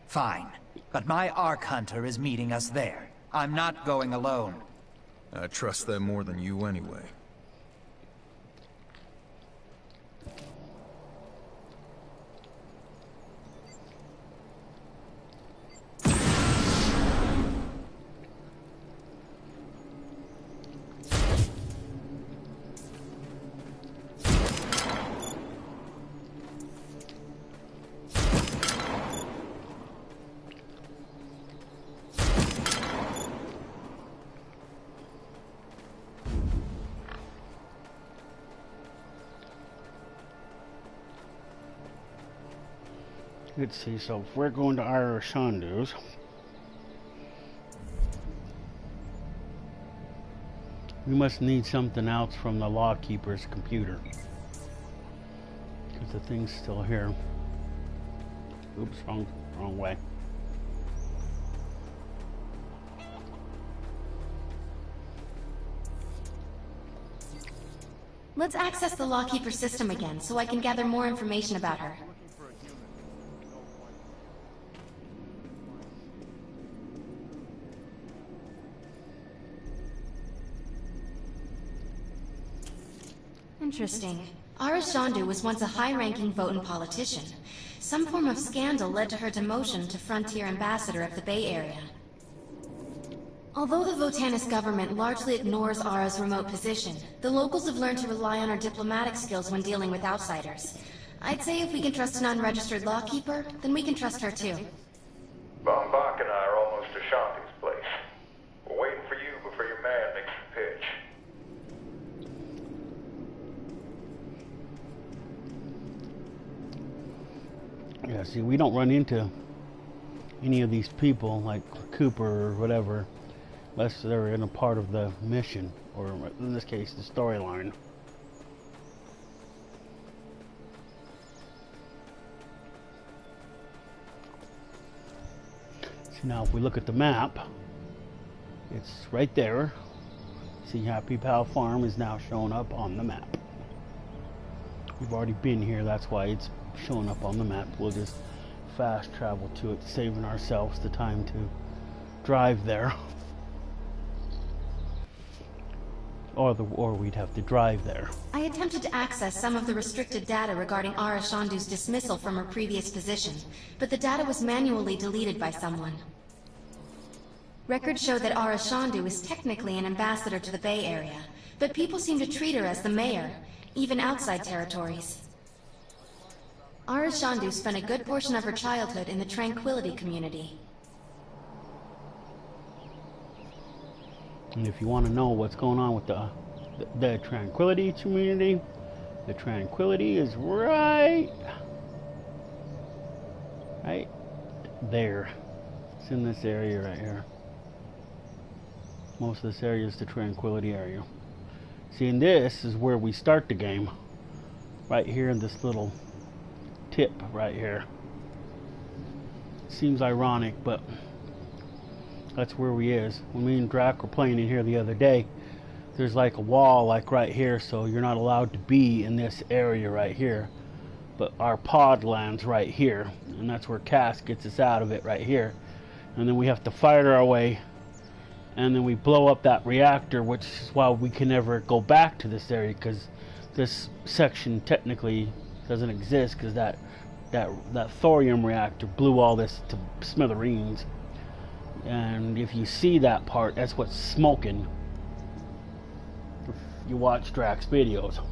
Fine. But my Ark Hunter is meeting us there. I'm not going alone. I trust them more than you anyway. Let's see, so if we're going to Ara Shandu's, we must need something else from the lawkeeper's computer. Because the thing's still here. Oops, wrong way. Let's access the Lawkeeper system again, so I can gather more information about her. Interesting. Ara Shandu was once a high-ranking Votan politician. Some form of scandal led to her demotion to Frontier Ambassador of the Bay Area. Although the Votanus government largely ignores Ara's remote position, the locals have learned to rely on her diplomatic skills when dealing with outsiders. I'd say if we can trust an unregistered lawkeeper, then we can trust her too. Von Bach and I are almost to Shanti's place. We're waiting for you before your man makes the pitch. Yeah, see, we don't run into any of these people like Cooper or whatever unless they're in a part of the mission, or in this case, the storyline. So now if we look at the map, it's right there. See, Happy Pal Farm is now showing up on the map. We've already been here, that's why it's showing up on the map. We'll just fast travel to it, saving ourselves the time to drive there. Or we'd have to drive there. I attempted to access some of the restricted data regarding Ara Shandu's dismissal from her previous position, but the data was manually deleted by someone. Records show that Ara Shandu is technically an ambassador to the Bay Area, but people seem to treat her as the mayor, even outside territories. Ara Shandu spent a good portion of her childhood in the Tranquility community. And if you want to know what's going on with the Tranquility community, the Tranquility is right there. It's in this area right here. Most of this area is the Tranquility area. See, and this is where we start the game. Right here in this little tip right here. Seems ironic, but that's where we is. When me and Drac were playing in here the other day, there's like a wall like right here, so you're not allowed to be in this area right here. But our pod lands right here, and that's where Cass gets us out of it right here. And then we have to fight our way, and then we blow up that reactor, which is why we can never go back to this area, because this section technically doesn't exist, because that thorium reactor blew all this to smithereens. And if you see that part, that's what's smoking. If you watch Drac's videos,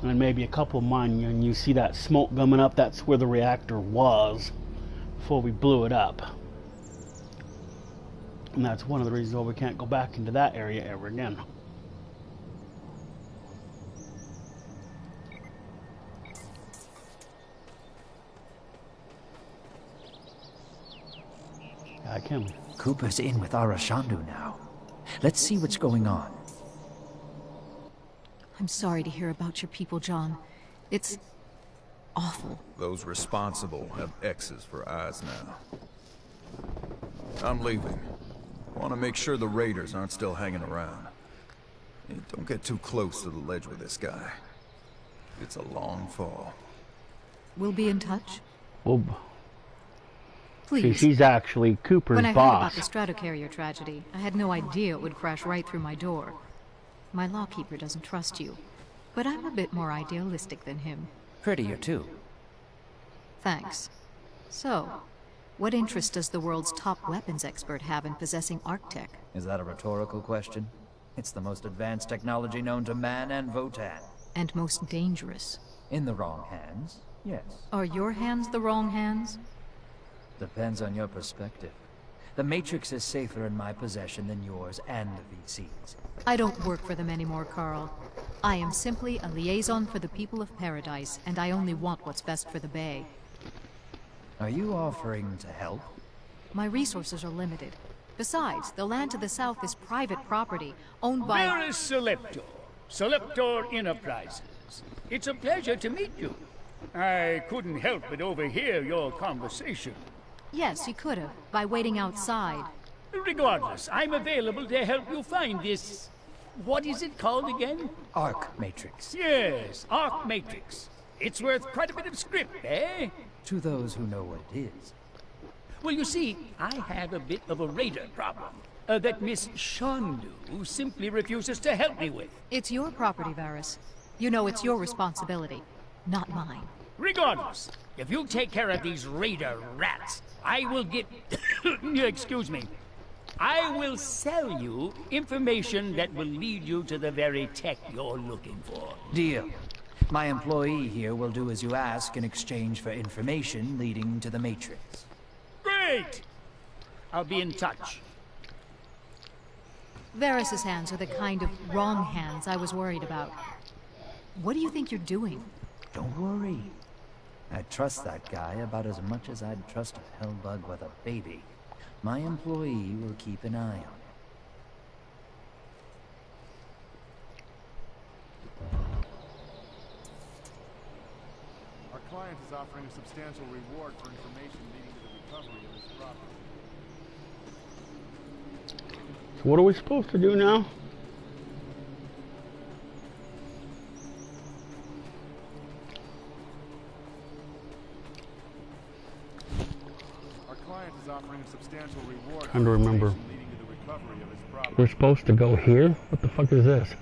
and maybe a couple of mine, and you see that smoke coming up, that's where the reactor was before we blew it up. And that's one of the reasons why we can't go back into that area ever again. I can. Cooper's in with Ara Shandu now. Let's see what's going on. I'm sorry to hear about your people, John. It's awful. Those responsible have X's for eyes now. I'm leaving. I want to make sure the raiders aren't still hanging around. Hey, don't get too close to the ledge with this guy. It's a long fall. We'll be in touch. Well, please. She's actually Cooper's When I heard boss. about the Stratocarrier tragedy, I had no idea it would crash right through my door. My lawkeeper doesn't trust you, but I'm a bit more idealistic than him. Prettier, too. Thanks. So, what interest does the world's top weapons expert have in possessing Arctech? Is that a rhetorical question? It's the most advanced technology known to man and Votan. And most dangerous. In the wrong hands, yes. Are your hands the wrong hands? Depends on your perspective. The Matrix is safer in my possession than yours and the VC's. I don't work for them anymore, Carl. I am simply a liaison for the people of Paradise, and I only want what's best for the Bay. Are you offering to help? My resources are limited. Besides, the land to the south is private property, owned by— Where is Seleptor? Seleptor Enterprises. It's a pleasure to meet you. I couldn't help but overhear your conversation. Yes, you could have, by waiting outside. Regardless, I'm available to help you find this... What is it called again? Arc Matrix. Yes, Arc Matrix. It's worth quite a bit of script, eh? To those who know what it is. Well, you see, I have a bit of a radar problem that Miss Shandu simply refuses to help me with. It's your property, Varys. You know it's your responsibility, not mine. Regardless, if you take care of these raider rats, I will get... excuse me. I will sell you information that will lead you to the very tech you're looking for. Deal. My employee here will do as you ask in exchange for information leading to the Matrix. Great! I'll be in touch. Varys' hands are the kind of wrong hands I was worried about. What do you think you're doing? Don't worry. I trust that guy about as much as I'd trust a hellbug with a baby. My employee will keep an eye on it. Our client is offering a substantial reward for information leading to the recovery of his property. So what are we supposed to do now? Trying to remember. We're supposed to go here? What the fuck is this?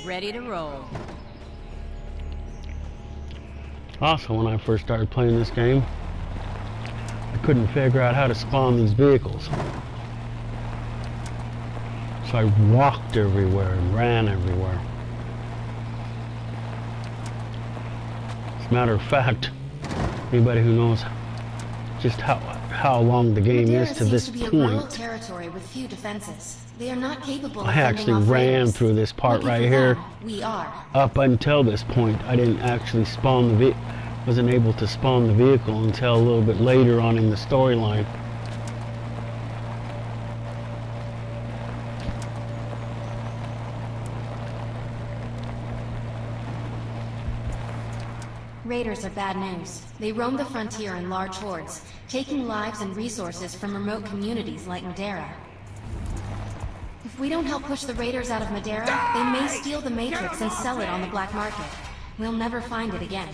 Ready to roll. Also, when I first started playing this game, I couldn't figure out how to spawn these vehicles. So I walked everywhere and ran everywhere. As a matter of fact, anybody who knows just how long the game is to this seems to be a rural point, territory with few defenses. They are not capable of I fending actually off ran raiders. through this part Lucky right for here. them, we are. Up until this point, I didn't actually spawn the vehicle. Wasn't able to spawn the vehicle until a little bit later on in the storyline. Raiders are bad news. They roam the frontier in large hordes, taking lives and resources from remote communities like Madeira. If we don't help push the raiders out of Madeira, they may steal the Matrix and sell it on the black market. We'll never find it again.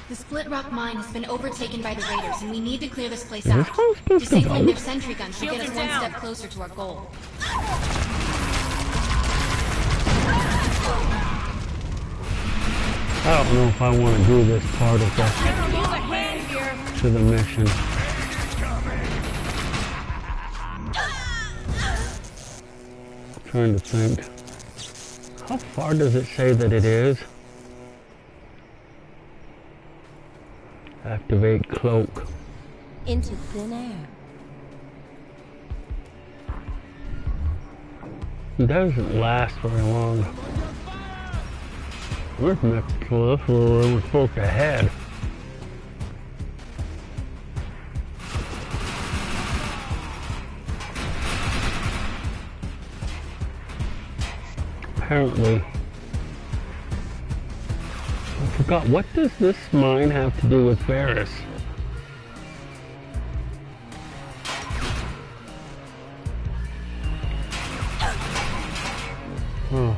The Split Rock mine has been overtaken by the raiders, and we need to clear this place out. Disabling their sentry guns will get us one step closer to our goal. I don't know if I want to do this part of the mission. Trying to think. How far does it say that it is? Activate cloak. Into thin air. It doesn't last very long. Where's the next cliff where we're supposed to head? Apparently, I forgot, what does this mine have to do with Varys? Oh.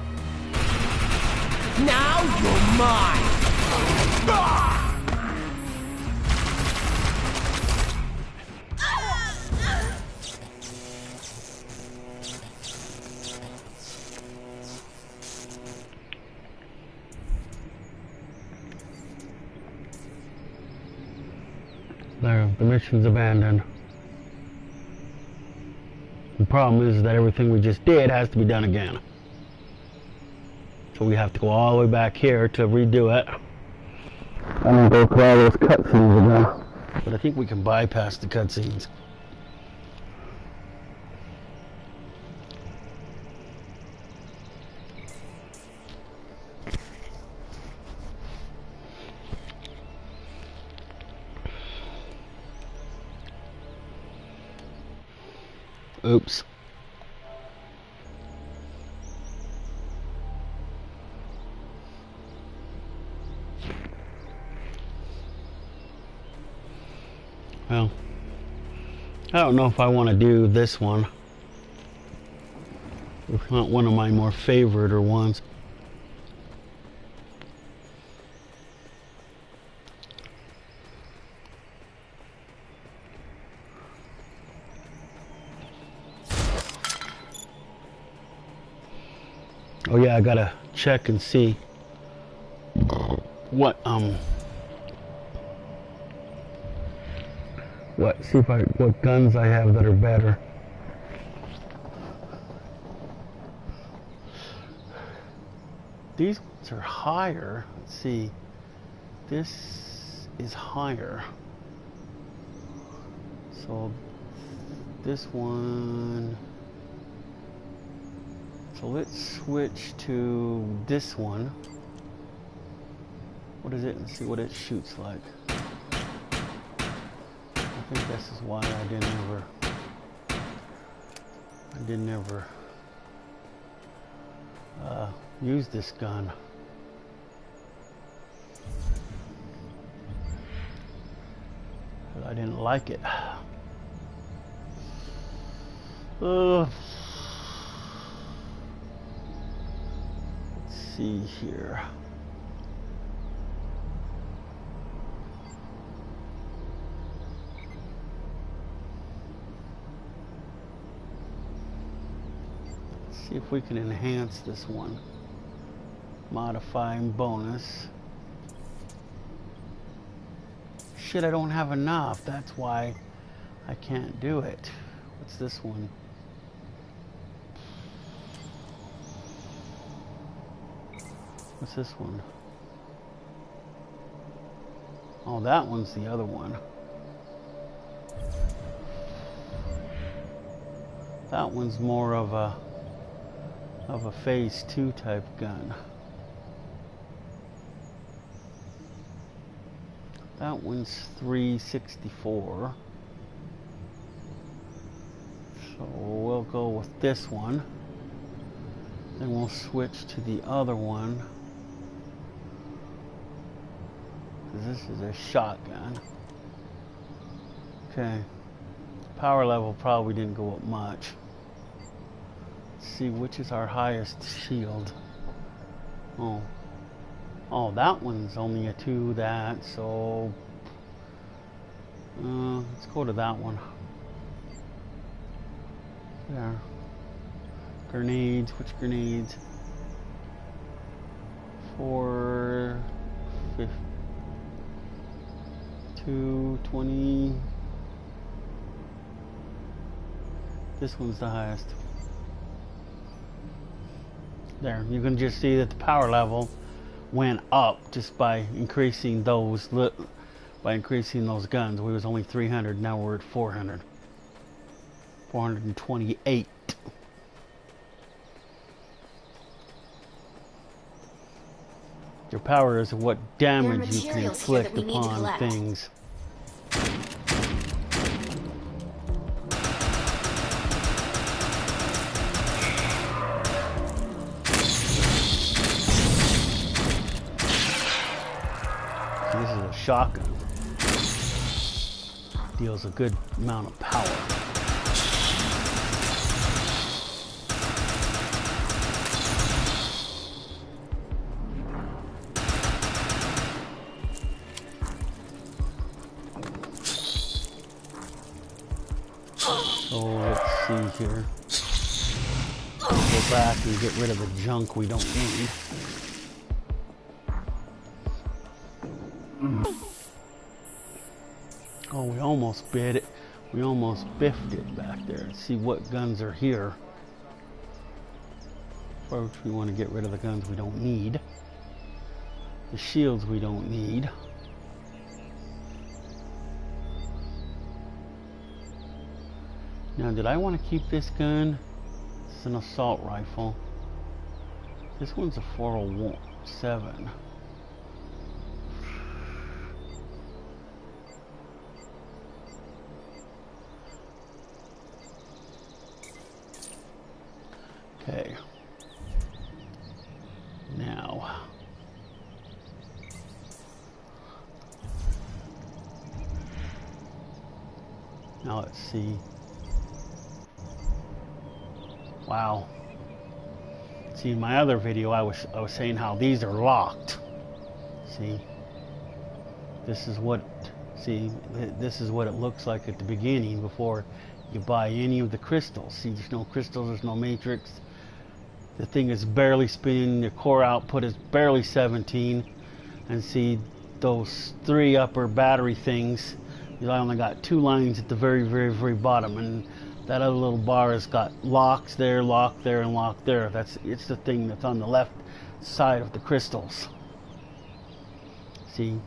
Now you're mine! There, the mission's abandoned. The problem is that everything we just did has to be done again. So we have to go all the way back here to redo it. And then go through all those cutscenes again. But I think we can bypass the cutscenes. Oops. Well, I don't know if I want to do this one. It's not one of my more favorite ones. Oh yeah, I gotta check and see what what guns I have that are better. These ones are higher. Let's see. This is higher. So this one. So let's switch to this one. What is it? And see what it shoots like. I think this is why I didn't ever use this gun. But I didn't like it. Let's see here. Let's see if we can enhance this one. Modifying bonus. Shit, I don't have enough. That's why I can't do it. What's this one? What's this one? Oh, that one's the other one. That one's more of a phase 2 type gun. That one's 364. So we'll go with this one. Then we'll switch to the other one. This is a shotgun. Okay. Power level probably didn't go up much. Let's see which is our highest shield. Oh, that one's only a 2, that, so let's go to that one. There. Grenades, which grenades? 4, 5, 2, 20. This one's the highest. There, you can just see that the power level went up just by increasing those guns. We was only 300, now we're at 400. 428. Your power is what damage you can inflict upon things. This is a shotgun. Deals a good amount of power. So let's see here. Go back and get rid of the junk we don't need. Oh, we almost bit it. We almost biffed it back there. Let's see what guns are here. First, we want to get rid of the guns we don't need. The shields we don't need. Now, did I want to keep this gun? This is an assault rifle. This one's a 407. Okay. Now. Now let's see. Wow. See, in my other video, I was saying how these are locked. See, this is what it looks like at the beginning before you buy any of the crystals. See, there's no crystals, there's no matrix. The thing is barely spinning. The core output is barely 17, and see those 3 upper battery things. I only got 2 lines at the very, very, very bottom, and that other little bar has got locks there, and lock there. It's the thing that's on the left side of the crystals. See,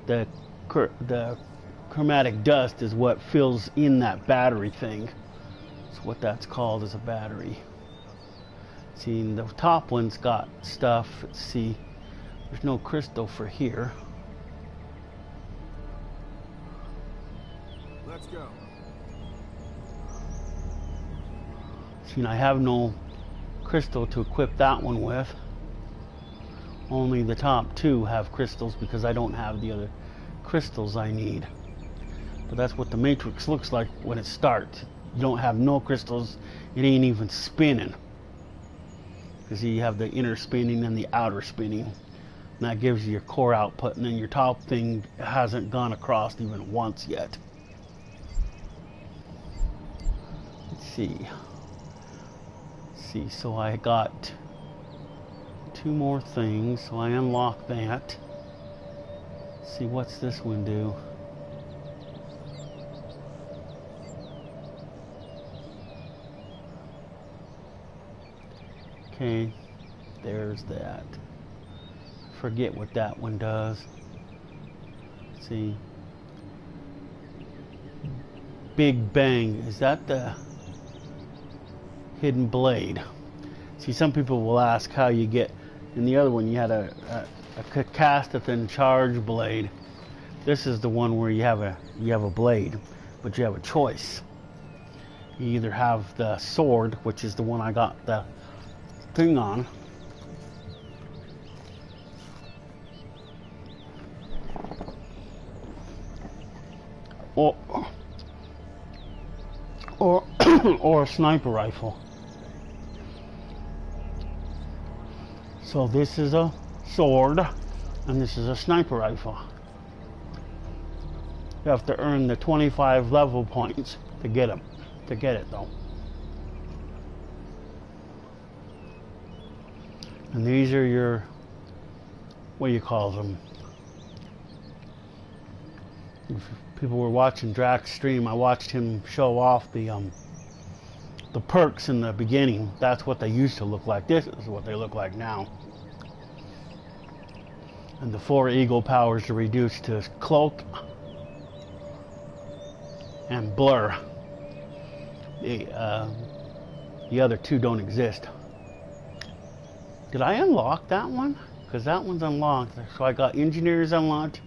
the chromatic dust is what fills in that battery thing. That's what that's called, is a battery. See, the top one's got stuff. Let's see, there's no crystal for here. Let's go. See, I have no crystal to equip that one with. Only the top 2 have crystals because I don't have the other crystals I need. But that's what the matrix looks like when it starts. you don't have no crystals, it ain't even spinning. Because you have the inner spinning and the outer spinning. And that gives you your core output, and then your top thing hasn't gone across even once yet. Let's see. So I got 2 more things, so I unlock that. Let's see, what's this one do? Okay, there's that. Forget what that one does. Let's see. Big Bang, is that the hidden blade? See, some people will ask how you get, in the other one you had a Castathan charge blade. This is the one where you have a blade, but you have a choice. You either have the sword, which is the one I got the thing on, or a sniper rifle. So this is a sword, and this is a sniper rifle. You have to earn the 25 level points to get them. To get it though. And these are your, what do you call them? If people were watching Drax's stream, I watched him show off the perks in the beginning. That's what they used to look like. This is what they look like now. And the 4 eagle powers are reduced to cloak and blur. The other 2 don't exist. Did I unlock that one? Because that one's unlocked. So I got engineers unlocked,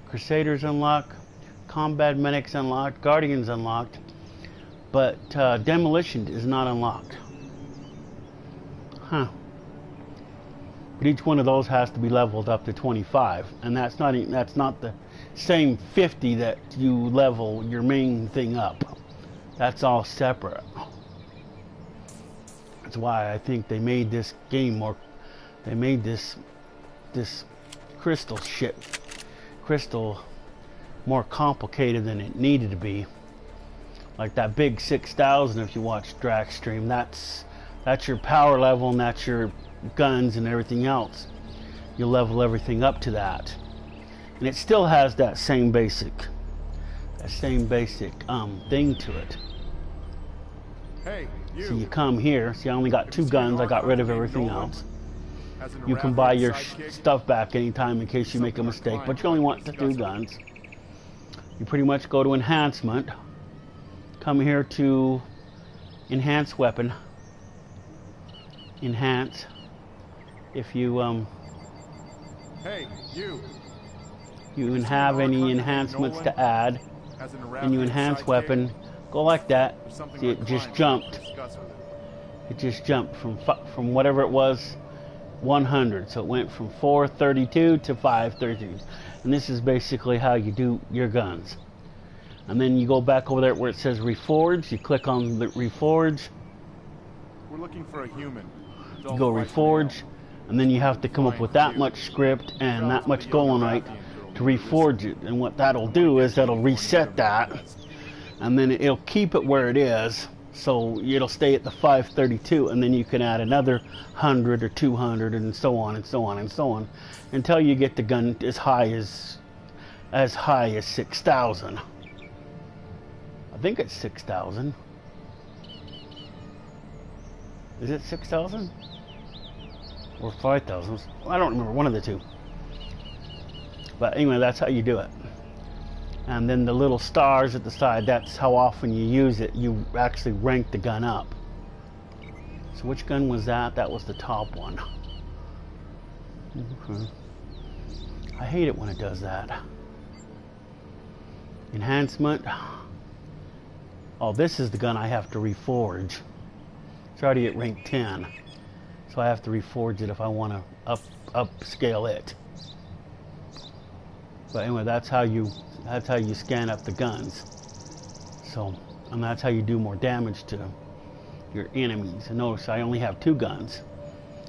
crusaders unlocked, combat medics unlocked, guardians unlocked, but demolition is not unlocked. Huh. But each one of those has to be leveled up to 25, and that's not the same 50 that you level your main thing up. That's all separate. That's why I think they made this game more. They made this crystal more complicated than it needed to be. Like that big 6,000, if you watch Drax stream, that's your power level, and that's your guns and everything else. You level everything up to that, and it still has that same basic thing to it. Hey, you. So you come here. See, I only got 2 guns. I got rid of everything else. You can buy your stuff back anytime in case you make a mistake, but you only want the 2 guns. You pretty much go to enhancement. Come here to enhance weapon. Enhance. If you Hey, you have any enhancements to add, and you enhance weapon, go like that. See, it just jumped. It just jumped from whatever it was, 100. So it went from 432 to 532. And this is basically how you do your guns. And then you go back over there where it says Reforge. You click on the Reforge. We're looking for a human. You go Reforge, and then you have to come up with that much script and that much golonite to reforge it. And what that'll do is that'll reset that, and then it'll keep it where it is, so it'll stay at the 532, and then you can add another 100 or 200 and so on and so on and so on until you get the gun as high as 6,000. I think it's 6,000. Is it 6,000? Or 5,000? I don't remember, one of the 2. But anyway, that's how you do it. And then the little stars at the side, that's how often you use it. You actually rank the gun up. So which gun was that? That was the top one. Okay. I hate it when it does that. Enhancement. Oh, this is the gun I have to reforge. It's already at rank 10. So I have to reforge it if I want to upscale it. But anyway, that's how you scan up the guns. So And that's how you do more damage to your enemies. And notice I only have 2 guns.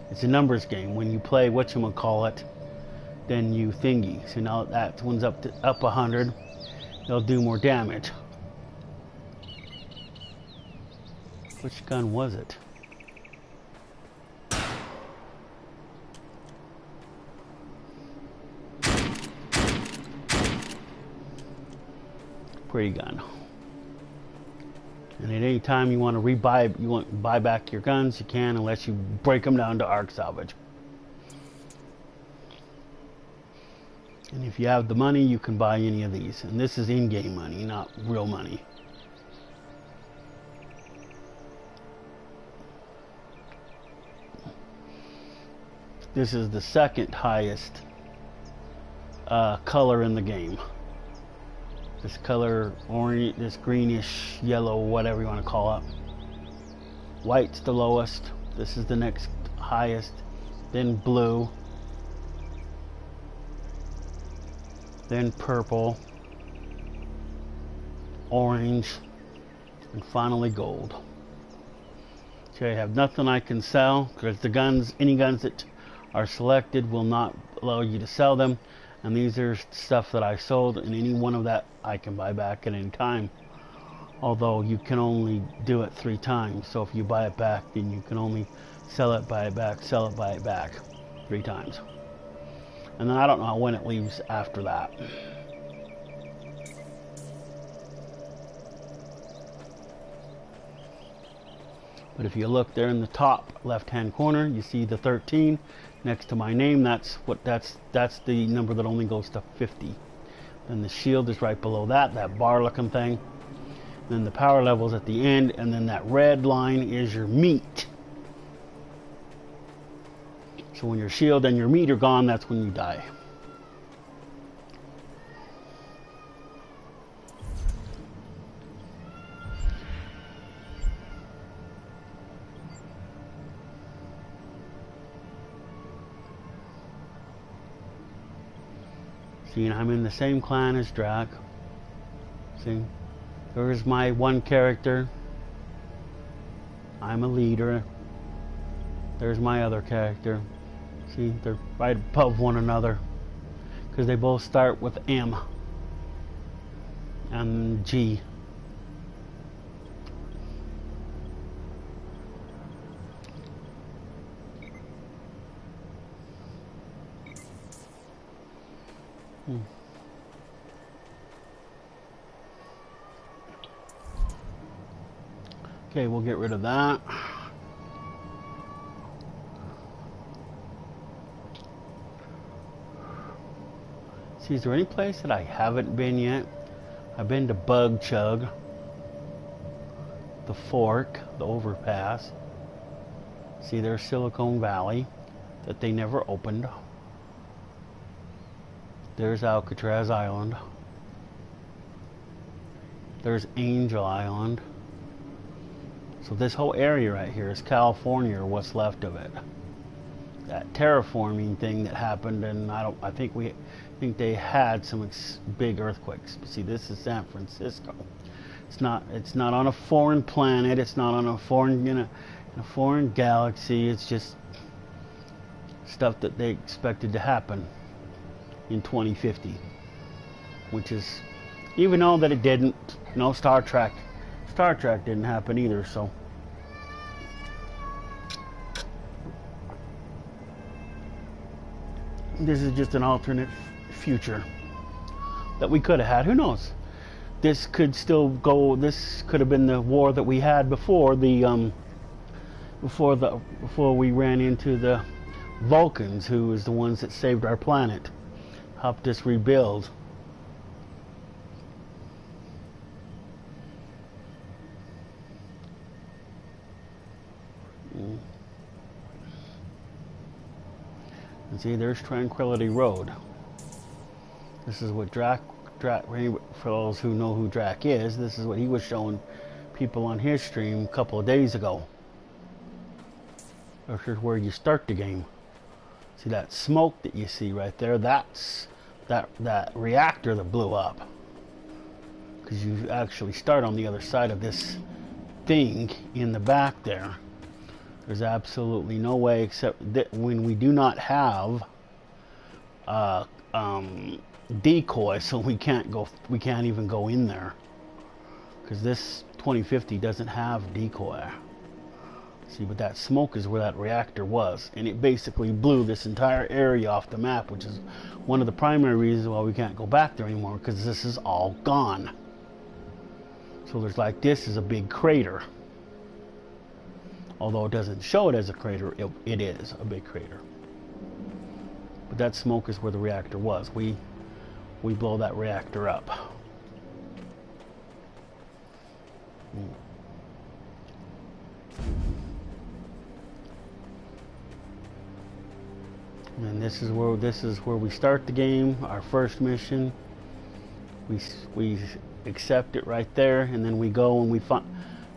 It's a numbers game. When you play whatchamacallit, then you thingy. So now that one's up 100, they'll do more damage. Which gun was it? Pretty gun. And at any time you want to buy back your guns, you can, unless you break them down to arc salvage. And if you have the money, you can buy any of these. And this is in-game money, not real money. This is the second highest color in the game. This color, orange, this greenish, yellow, whatever you want to call it. White's the lowest. This is the next highest. Then blue. Then purple. Orange. And finally gold. So I have nothing I can sell, because the guns, any guns that are selected will not allow you to sell them. And these are stuff that I sold, and any one of that I can buy back at any time. Although you can only do it 3 times. So if you buy it back, then you can only sell it, buy it back, sell it, buy it back 3 times. And then I don't know when it leaves after that. But if you look there in the top left-hand corner, you see the 13 next to my name. That's the number that only goes to 50. Then the shield is right below that bar-looking thing. Then the power level's at the end, and then that red line is your meat. So when your shield and your meat are gone, that's when you die. See, I'm in the same clan as Drac. See, there's my one character. I'm a leader. There's my other character. See, they're right above one another, because they both start with M and G. Okay, we'll get rid of that. See, is there any place that I haven't been yet? I've been to Bug Chug, the Fork, the overpass. See, there's Silicon Valley that they never opened. There's Alcatraz Island. There's Angel Island. So this whole area right here is California, or what's left of it. That terraforming thing that happened, and I think they had some big earthquakes. But see, this is San Francisco. It's not on a foreign planet. It's not on a foreign in a foreign galaxy. It's just stuff that they expected to happen in 2050, which is, even though that it didn't. No, Star Trek didn't happen either, so. This is just an alternate future that we could have had. Who knows? This could still go. This could have been the war that we had before the before we ran into the Vulcans, who was the ones that saved our planet, helped us rebuild. And see, there's Tranquility Road. This is what Drac, for those who know who Drac is, this is what he was showing people on his stream a couple of days ago. This is where you start the game. See that smoke that you see right there? That's that reactor that blew up. because you actually start on the other side of this thing in the back there. There's absolutely no way, except that when we do not have decoy, so we can't even go in there, because this 2050 doesn't have decoy. See, but that smoke is where that reactor was, and it basically blew this entire area off the map, which is one of the primary reasons why we can't go back there anymore, because this is all gone. So there's like, this is a big crater. Although it doesn't show it as a crater, it is a big crater. But that smoke is where the reactor was. We blow that reactor up. And this is where we start the game. Our first mission. We accept it right there, and then we go and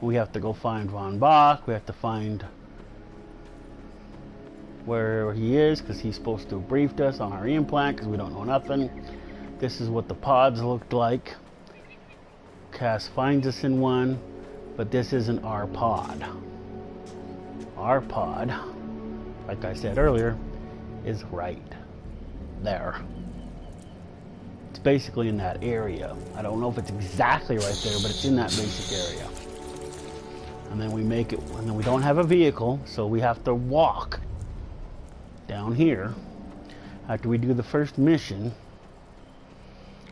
we have to go find Von Bach. We have to find where he is, because he's supposed to have briefed us on our implant, because we don't know nothing. This is what the pods looked like. Cass finds us in one, but this isn't our pod. Our pod, like I said earlier, is right there. It's basically in that area. I don't know if it's exactly right there, but it's in that basic area. And then we make it, and then we don't have a vehicle, so we have to walk down here. After we do the first mission,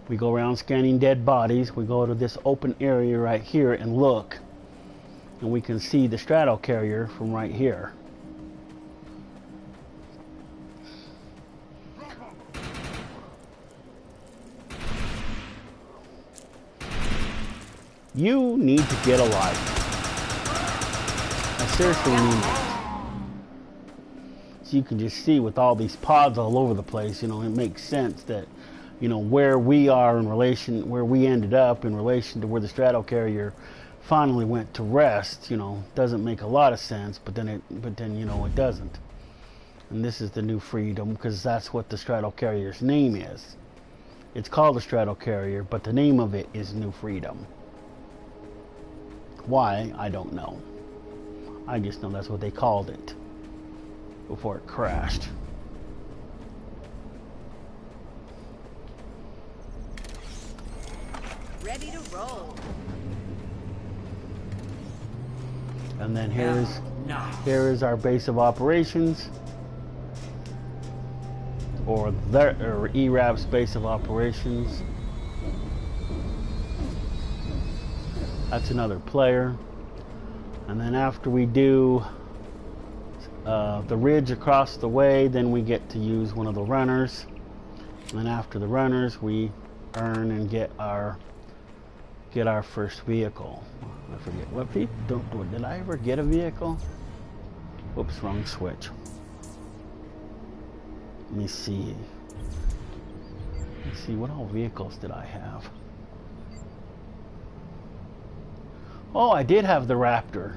we go around scanning dead bodies. We go to this open area right here and look, and we can see the strato carrier from right here. You need to get a life. I seriously mean that. So you can just see with all these pods all over the place, you know, it makes sense that, you know, where we are in relation, where we ended up in relation to where the strato carrier finally went to rest, you know, doesn't make a lot of sense, but then you know, it doesn't. And this is the New Freedom, because that's what the strato carrier's name is. It's called the strato carrier, but the name of it is New Freedom. Why, I don't know. I just know that's what they called it before it crashed. Ready to roll. And then here is our base of operations, or ERAB's base of operations. That's another player. And then after we do the ridge across the way, then we get to use one of the runners. And then after the runners, we earn and get our first vehicle. I forget what did I ever get a vehicle? Whoops, wrong switch. Let me see. Let's see, what all vehicles did I have? Oh, I did have the Raptor.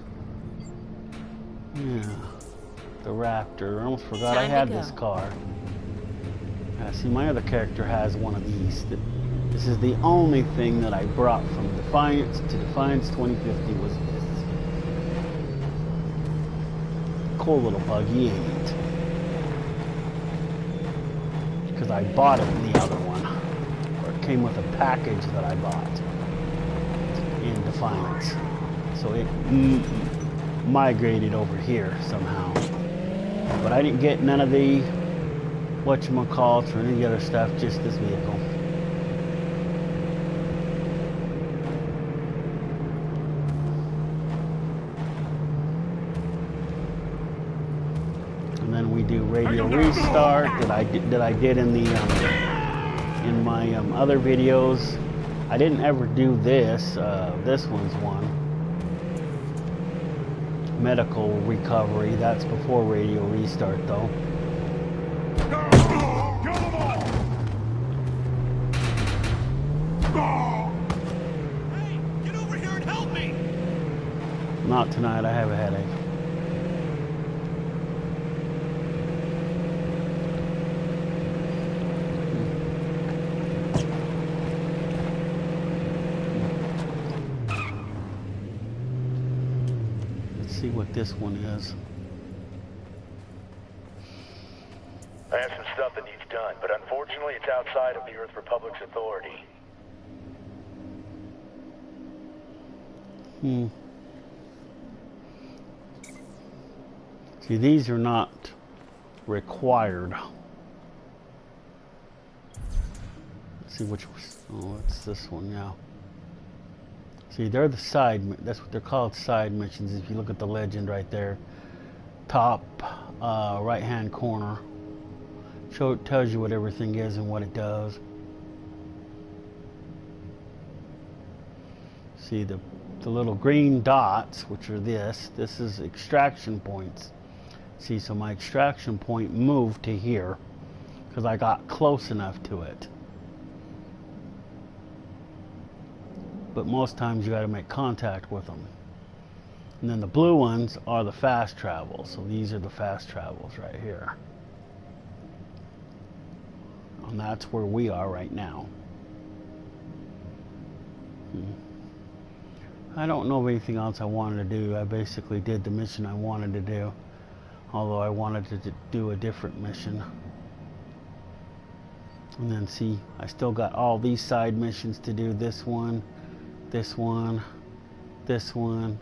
Yeah, the Raptor. I almost forgot I had this car. See, my other character has one of these. This is the only thing that I brought from Defiance to Defiance 2050 was this. Cool little buggy, ain't it? Because I bought it in the other one. Or it came with a package that I bought in Defiance. So it migrated over here somehow. But I didn't get none of the whatchamacallits or any of the other stuff, just this vehicle. And then we do radio restart that I did in the in my other videos. I didn't ever do this. This one's one. Medical recovery. That's before radio restart, though. Hey, get over here and help me! Not tonight. I have a headache. see what this one is. I have some stuff that needs done, but unfortunately it's outside of the Earth Republic's authority. See, these are not required. Let's see which one. Oh, it's this one now. See, they're the side, that's what they're called, side missions. If you look at the legend right there, top right hand corner, tells you what everything is and what it does. See the little green dots, which are this is extraction points. See, so my extraction point moved to here because I got close enough to it. But most times you got to make contact with them. And then the blue ones are the fast travels. So these are the fast travels right here. And that's where we are right now. I don't know of anything else I wanted to do. I basically did the mission I wanted to do. Although I wanted to do a different mission. And then see, I still got all these side missions to do. This one, this one, this one,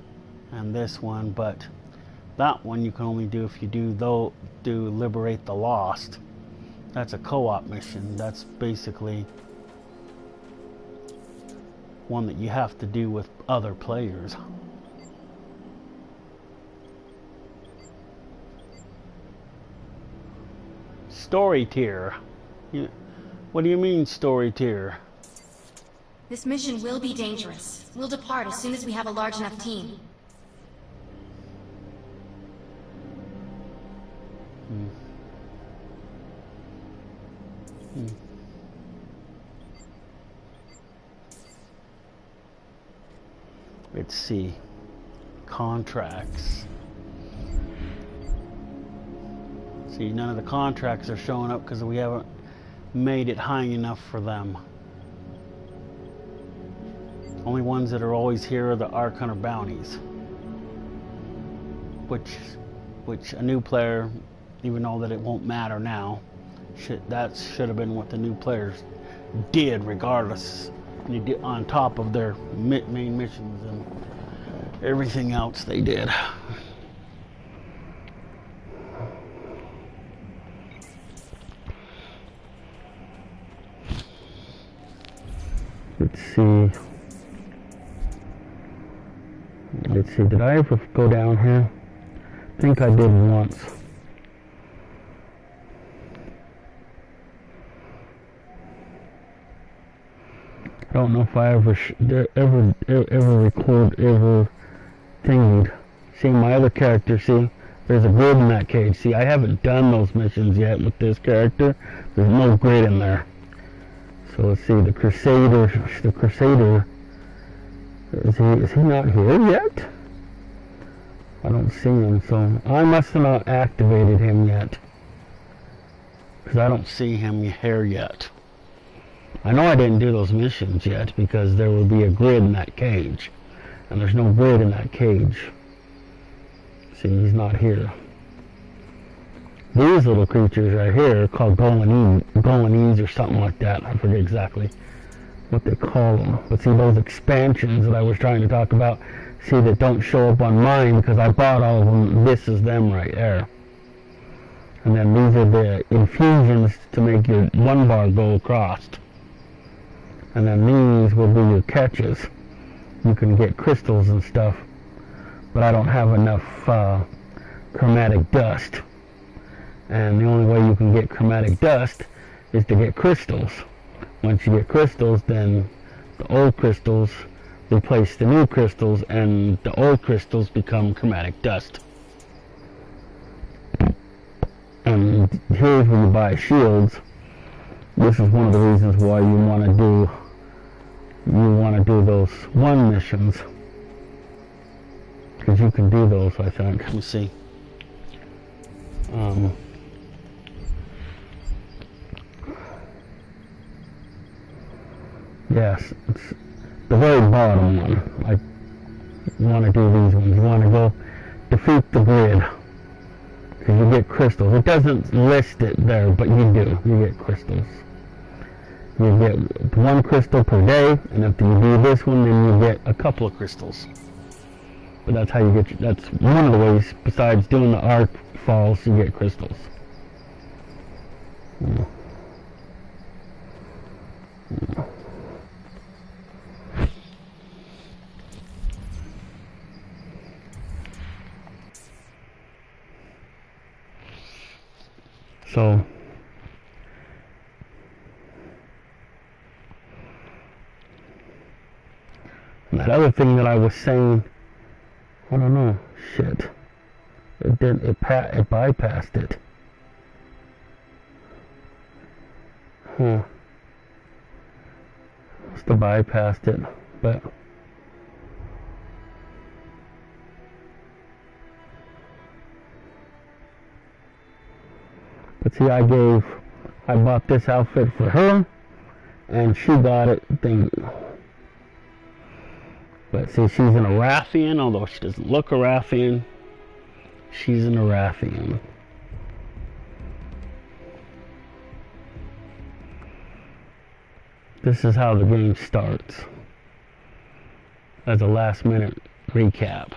and this one. But that one you can only do if you do Liberate the Lost. That's a co-op mission. That's basically one that you have to do with other players. Story tier. What do you mean story tier? This mission will be dangerous. We'll depart as soon as we have a large enough team. Let's see. Contracts. See, none of the contracts are showing up because we haven't made it high enough for them. Only ones that are always here are the Ark Hunter bounties. Which a new player, even though that it won't matter now, that should have been what the new players did regardless. On top of their main missions and everything else they did. Let's see. Did I ever go down here? I think I did once. I don't know if I ever thingied. See, my other character, see, there's a grid in that cage. See, I haven't done those missions yet with this character. There's no grid in there. So let's see, the Crusader, is he not here yet? I don't see him, so I must have not activated him yet. Because I don't see him here yet. I know I didn't do those missions yet because there will be a grid in that cage. And there's no grid in that cage. See, he's not here. These little creatures right here are called Golanese or something like that. I forget exactly what they call them. But see, those expansions that I was trying to talk about, see, that don't show up on mine because I bought all of them. This is them right there. And then these are the infusions to make your one bar go across. And then these will be your catches. You can get crystals and stuff. But I don't have enough chromatic dust. And the only way you can get chromatic dust is to get crystals. Once you get crystals, then the old crystals replace the new crystals, and the old crystals become chromatic dust. And here's where you buy shields. This is one of the reasons why you want to do those one missions, because you can do those, I think. Let me see. Yes, it's the very bottom one. I want to do these ones. You want to go defeat the grid. And you get crystals. It doesn't list it there, but you do. You get crystals. You get 1 crystal per day, and if you do this one, then you get a couple of crystals. But that's how you get. That's one of the ways. Besides doing the arc falls, you get crystals. Yeah. Yeah. So that other thing that I was saying, I don't know, shit. It didn't. It bypassed it. Must have bypassed it, but. But see, I bought this outfit for her, and she got it thingy. But see, she's an Arathian, although she doesn't look Arathian. She's an Arathian. This is how the game starts. As a last minute recap.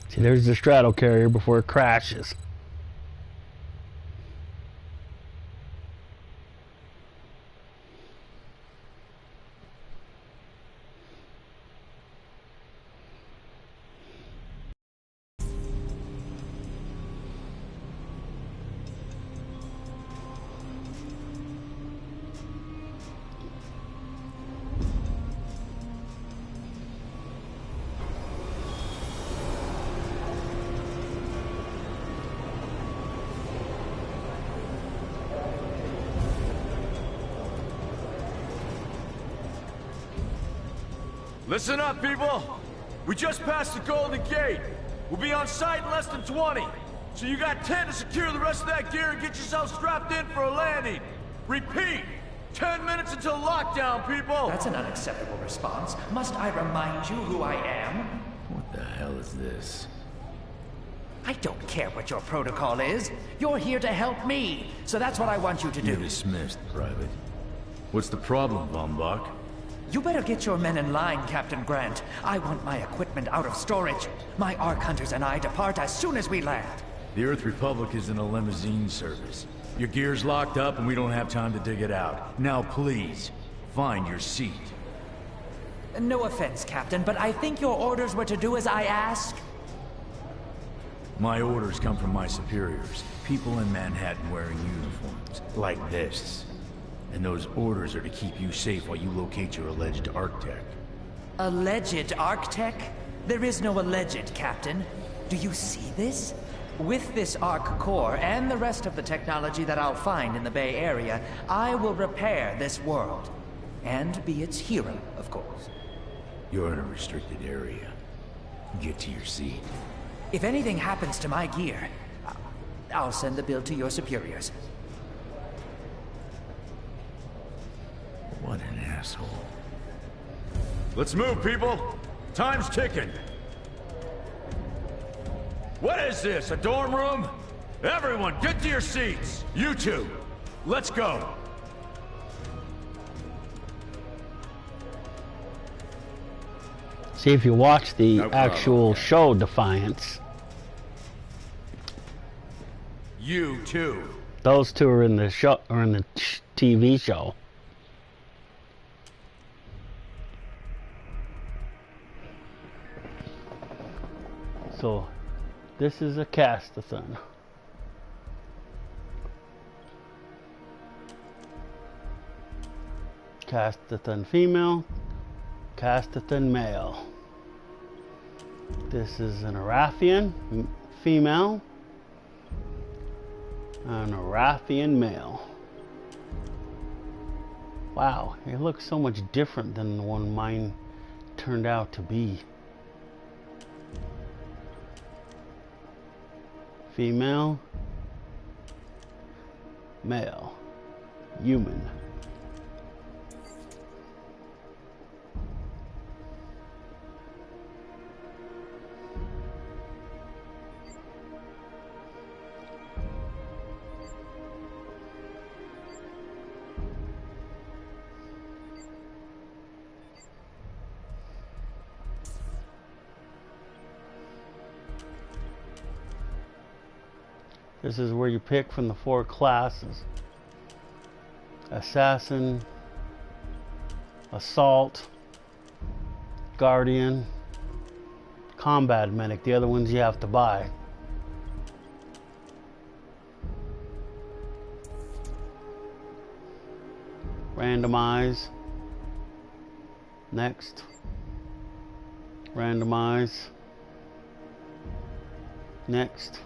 See, there's the straddle carrier before it crashes. Listen up, people! We just passed the Golden Gate. We'll be on site in less than 20. So you got 10 to secure the rest of that gear and get yourself strapped in for a landing. Repeat! 10 minutes until lockdown, people! That's an unacceptable response. Must I remind you who I am? What the hell is this? I don't care what your protocol is. You're here to help me, so that's what I want you to do. You're dismissed, Private. What's the problem, Von Bach? You better get your men in line, Captain Grant. I want my equipment out of storage. My Ark Hunters and I depart as soon as we land. The Earth Republic is in a limousine service. Your gear's locked up and we don't have time to dig it out. Now please, find your seat. No offense, Captain, but I think your orders were to do as I ask. My orders come from my superiors. People in Manhattan wearing uniforms, like this. And those orders are to keep you safe while you locate your alleged Arc-Tech. Alleged Arc-Tech? There is no alleged, Captain. Do you see this? With this Arc core and the rest of the technology that I'll find in the Bay Area, I will repair this world. And be its hero, of course. You're in a restricted area. Get to your seat. If anything happens to my gear, I'll send the bill to your superiors. What an asshole. Let's move, people! Time's ticking! What is this, a dorm room? Everyone, get to your seats! You two, let's go! See, if you watch the actual show Defiance, you too. Those two are in the show, or in the TV show. So, this is a cast-a-thon. Cast-a-thon female, Castathan male. This is an Arathian female. An Arathian male. Wow, it looks so much different than the one mine turned out to be. Female, male, human. This is where you pick from the 4 classes: Assassin, Assault, Guardian, Combat Medic. The other ones you have to buy. Randomize. Next. Randomize. Next.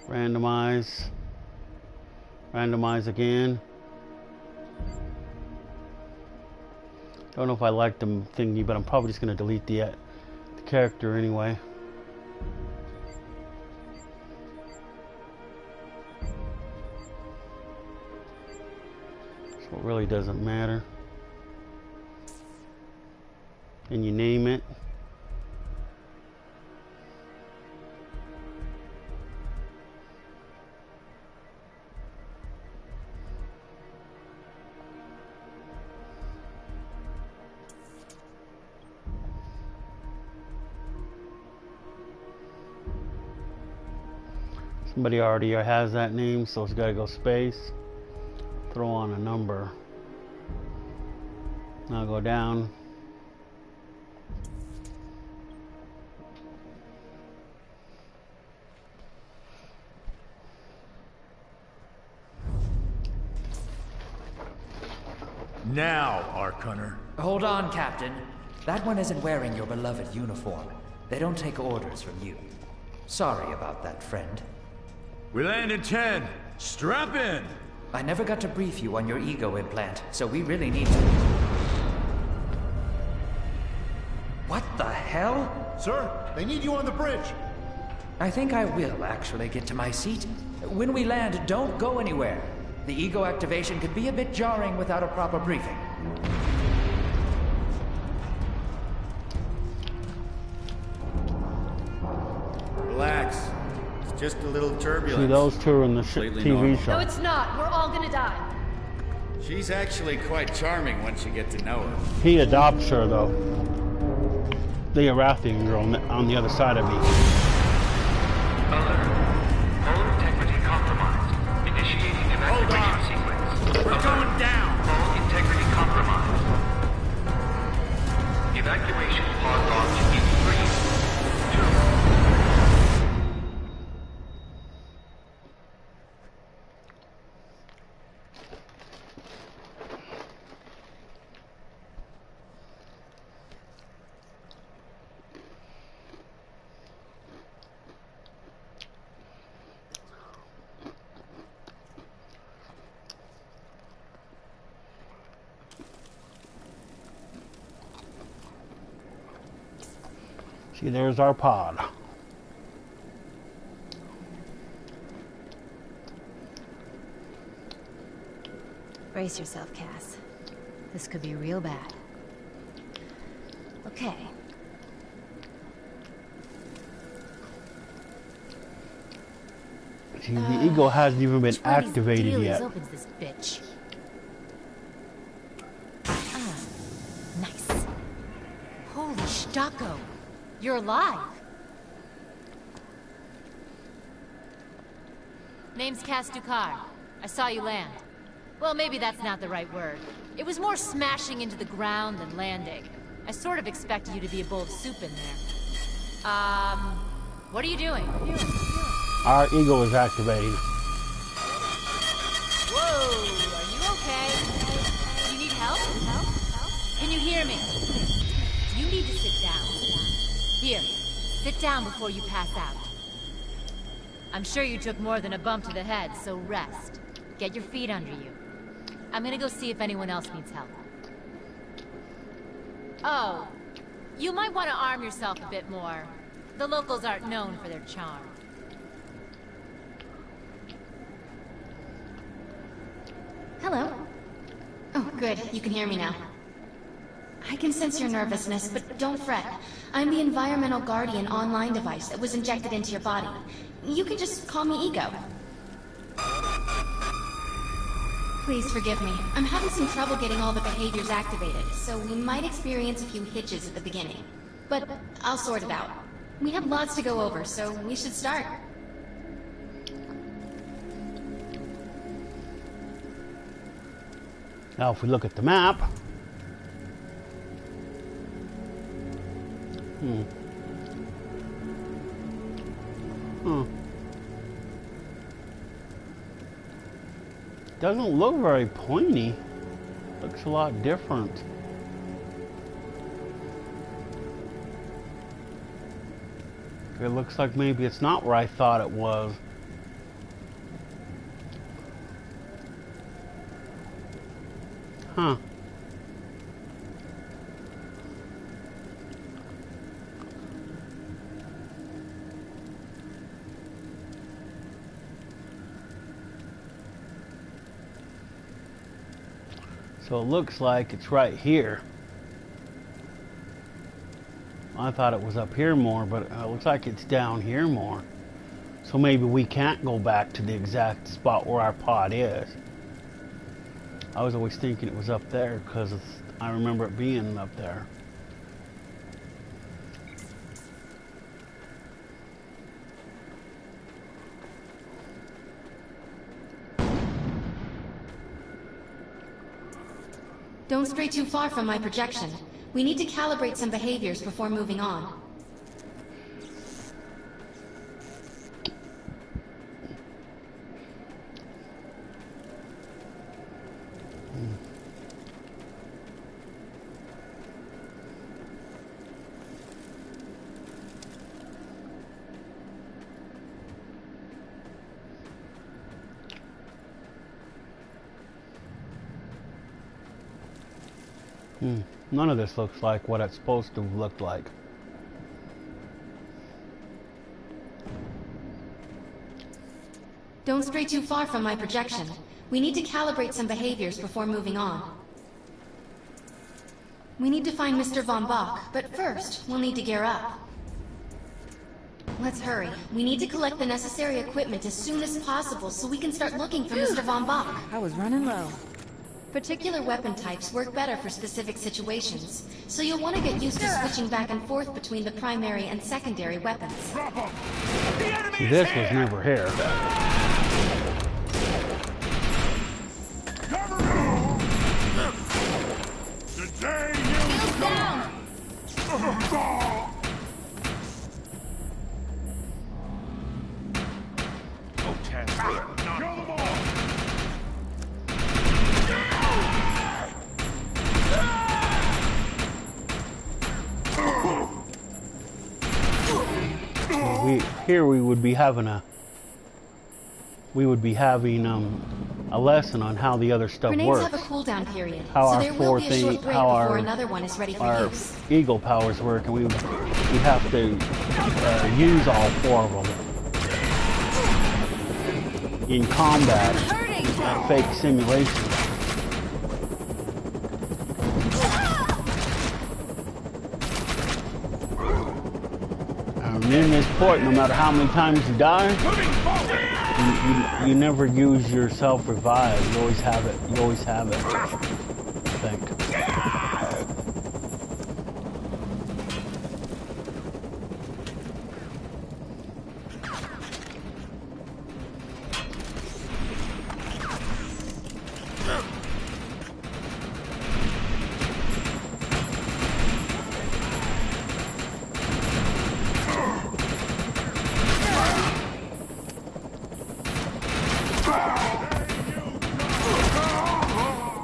Randomize. Randomize again. Don't know if I like the thingy, but I'm probably just going to delete the character anyway. So it really doesn't matter. And you name it. Somebody already has that name, so it's got to go space. Throw on a number. Now go down. Now, Ark Hunter. Hold on, Captain. That one isn't wearing your beloved uniform. They don't take orders from you. Sorry about that, friend. We land in 10. Strap in! I never got to brief you on your ego implant, so we really need to... What the hell? Sir, they need you on the bridge. I think I will actually get to my seat. When we land, don't go anywhere. The ego activation could be a bit jarring without a proper briefing. Relax. It's just a little turbulence. See, those two are in the TV show. No, it's not. We're all gonna die. She's actually quite charming once you get to know her. He adopts her, though. The Arathian girl on the other side of me. Alert. Hull integrity compromised. Initiating evacuation sequence. We're going down. Hull integrity compromised. Evacuation pod launch in 3, 2. See, there's our pod. Brace yourself, Cass. This could be real bad. Okay. See, the ego hasn't even been activated yet. Opens this bitch. Ah, nice. Holy Stocko. You're alive. Name's Cass Ducar. I saw you land. Well, maybe that's not the right word. It was more smashing into the ground than landing. I sort of expected you to be a bowl of soup in there. What are you doing? Our ego is activating. Whoa, are you okay? You need help? Can you hear me? You need to sit down. Here, sit down before you pass out. I'm sure you took more than a bump to the head, so rest. Get your feet under you. I'm gonna go see if anyone else needs help. Oh, you might want to arm yourself a bit more. The locals aren't known for their charm. Hello. Oh, good. You can hear me now. I can sense your nervousness, but don't fret. I'm the Environmental Guardian online device that was injected into your body. You can just call me Ego. Please forgive me. I'm having some trouble getting all the behaviors activated, so we might experience a few hitches at the beginning. But I'll sort it out. We have lots to go over, so we should start. Now if we look at the map, doesn't look very pointy. Looks a lot different. It looks like maybe it's not where I thought it was. Huh. So it looks like it's right here. I thought it was up here more, but it looks like it's down here more. So maybe we can't go back to the exact spot where our pod is. I was always thinking it was up there because I remember it being up there. Don't stray too far from my projection. We need to calibrate some behaviors before moving on. None of this looks like what it's supposed to look like. Don't stray too far from my projection. We need to calibrate some behaviors before moving on. We need to find Mr. Von Bach, but first, we'll need to gear up. Let's hurry. We need to collect the necessary equipment as soon as possible so we can start looking for Mr. Von Bach. I was running low. Particular weapon types work better for specific situations, so you'll want to get used to switching back and forth between the primary and secondary weapons. See, this was never here. Here we would be having a lesson on how the other stuff Grenades works. have a cooldown period, How so our there will be a short break how before our, another one is ready for our use. eagle powers work, and we have to use all four of them in combat, fake simulation. And in this port, no matter how many times you die, you never use your self-revive. You always have it. You always have it. I think.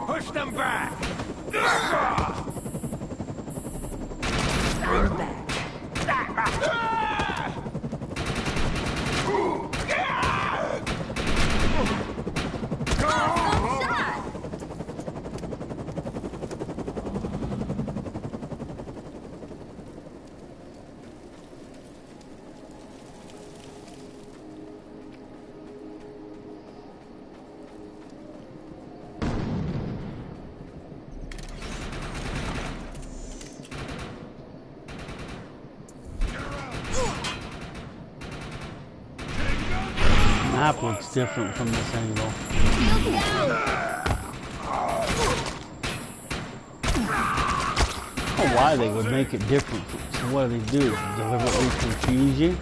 Push them map looks different from this angle. I don't know why they would make it different. So what do they do? Deliberately confuse you?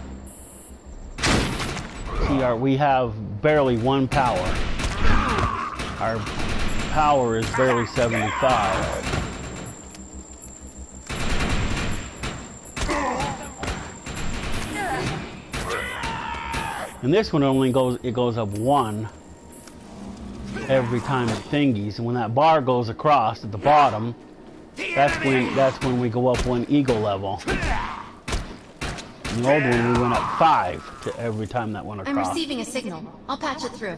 See, we have barely 1 power. Our power is barely 75. And this one only goes up 1 every time it thingies, and when that bar goes across at the bottom, that's when we go up 1 ego level. In the old one we went up 5 to every time that went across. I'm receiving a signal. I'll patch it through.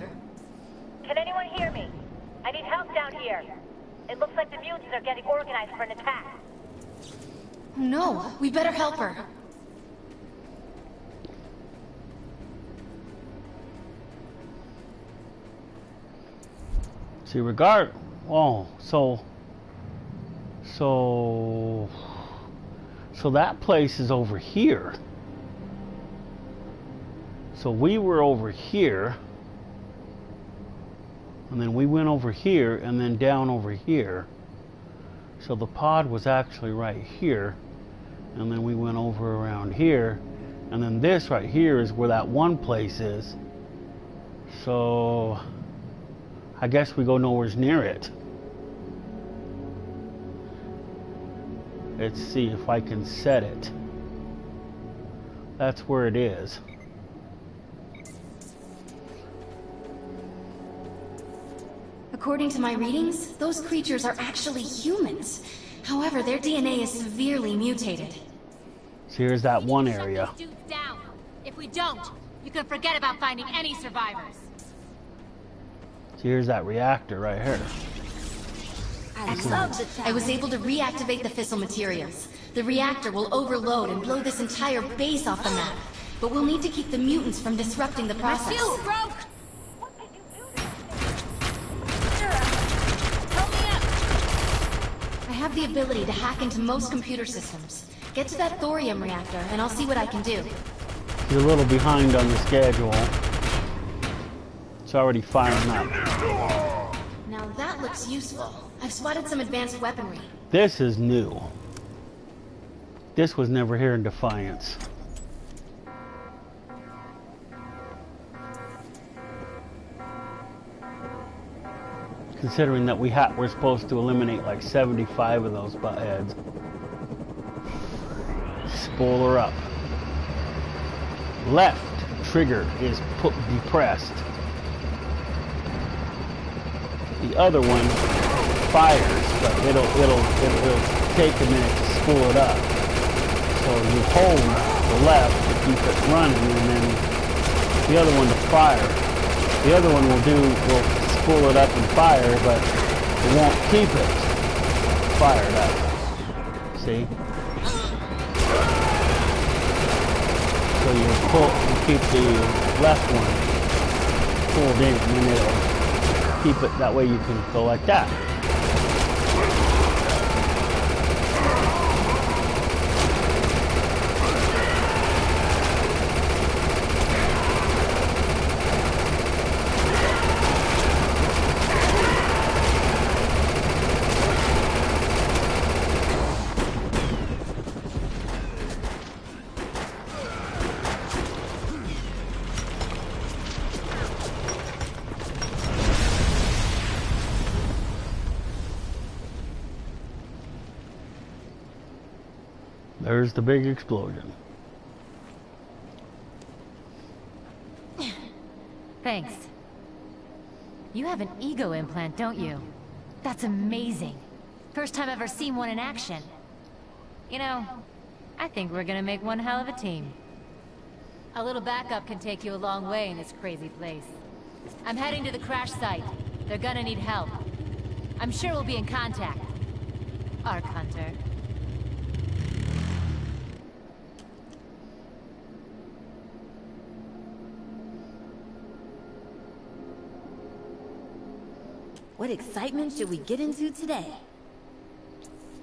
Can anyone hear me? I need help down here. It looks like the mutants are getting organized for an attack. No, we better help her. See, so that place is over here. So we were over here, and then we went over here, and then down over here. So the pod was actually right here, and then we went over around here, and then this right here is where that one place is. So I guess we go nowhere near it. Let's see if I can set it. That's where it is. According to my readings, those creatures are actually humans. However, their DNA is severely mutated. So here's that one area. Shut these dudes down. If we don't, you can forget about finding any survivors. So here's that reactor right here. I was able to reactivate the fissile materials. The reactor will overload and blow this entire base off the map. But we'll need to keep the mutants from disrupting the process. My fuse broke! I have the ability to hack into most computer systems. Get to that thorium reactor, and I'll see what I can do. He's a little behind on the schedule. It's already firing up. Now that looks useful. I've spotted some advanced weaponry. This is new. This was never here in Defiance. Considering that we're supposed to eliminate like 75 of those butt heads. Spool her up. Left trigger is depressed. The other one fires, but it'll take a minute to spool it up. So you hold the left to keep it running, and then the other one to fire. The other one will spool it up and fire, but it won't keep it fired up. See? So you keep the left one pulled in, and then it'll keep it that way. You can go like that. There's the big explosion. Thanks. You have an ego implant, don't you? That's amazing. First time I've ever seen one in action. You know, I think we're gonna make one hell of a team. A little backup can take you a long way in this crazy place. I'm heading to the crash site. They're gonna need help. I'm sure we'll be in contact. Arc Hunter. What excitement should we get into today?